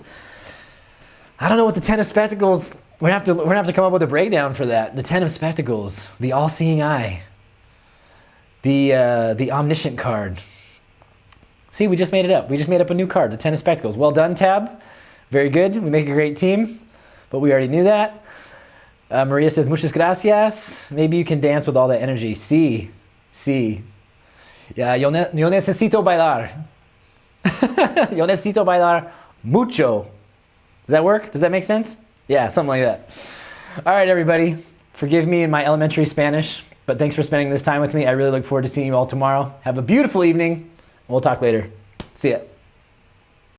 I don't know what the 10 of Spectacles... We're gonna have to come up with a breakdown for that. The 10 of Spectacles. The all-seeing eye. The omniscient card. See, we just made it up. We just made up a new card, the 10 of Spectacles. Well done, Tab. Very good. We make a great team, but we already knew that. Maria says, muchas gracias. Maybe you can dance with all that energy. Sí. Yeah, yo necesito bailar. Yo necesito bailar mucho. Does that work? Does that make sense? Yeah, something like that. All right, everybody. Forgive me in my elementary Spanish, but thanks for spending this time with me. I really look forward to seeing you all tomorrow. Have a beautiful evening. We'll talk later. See ya.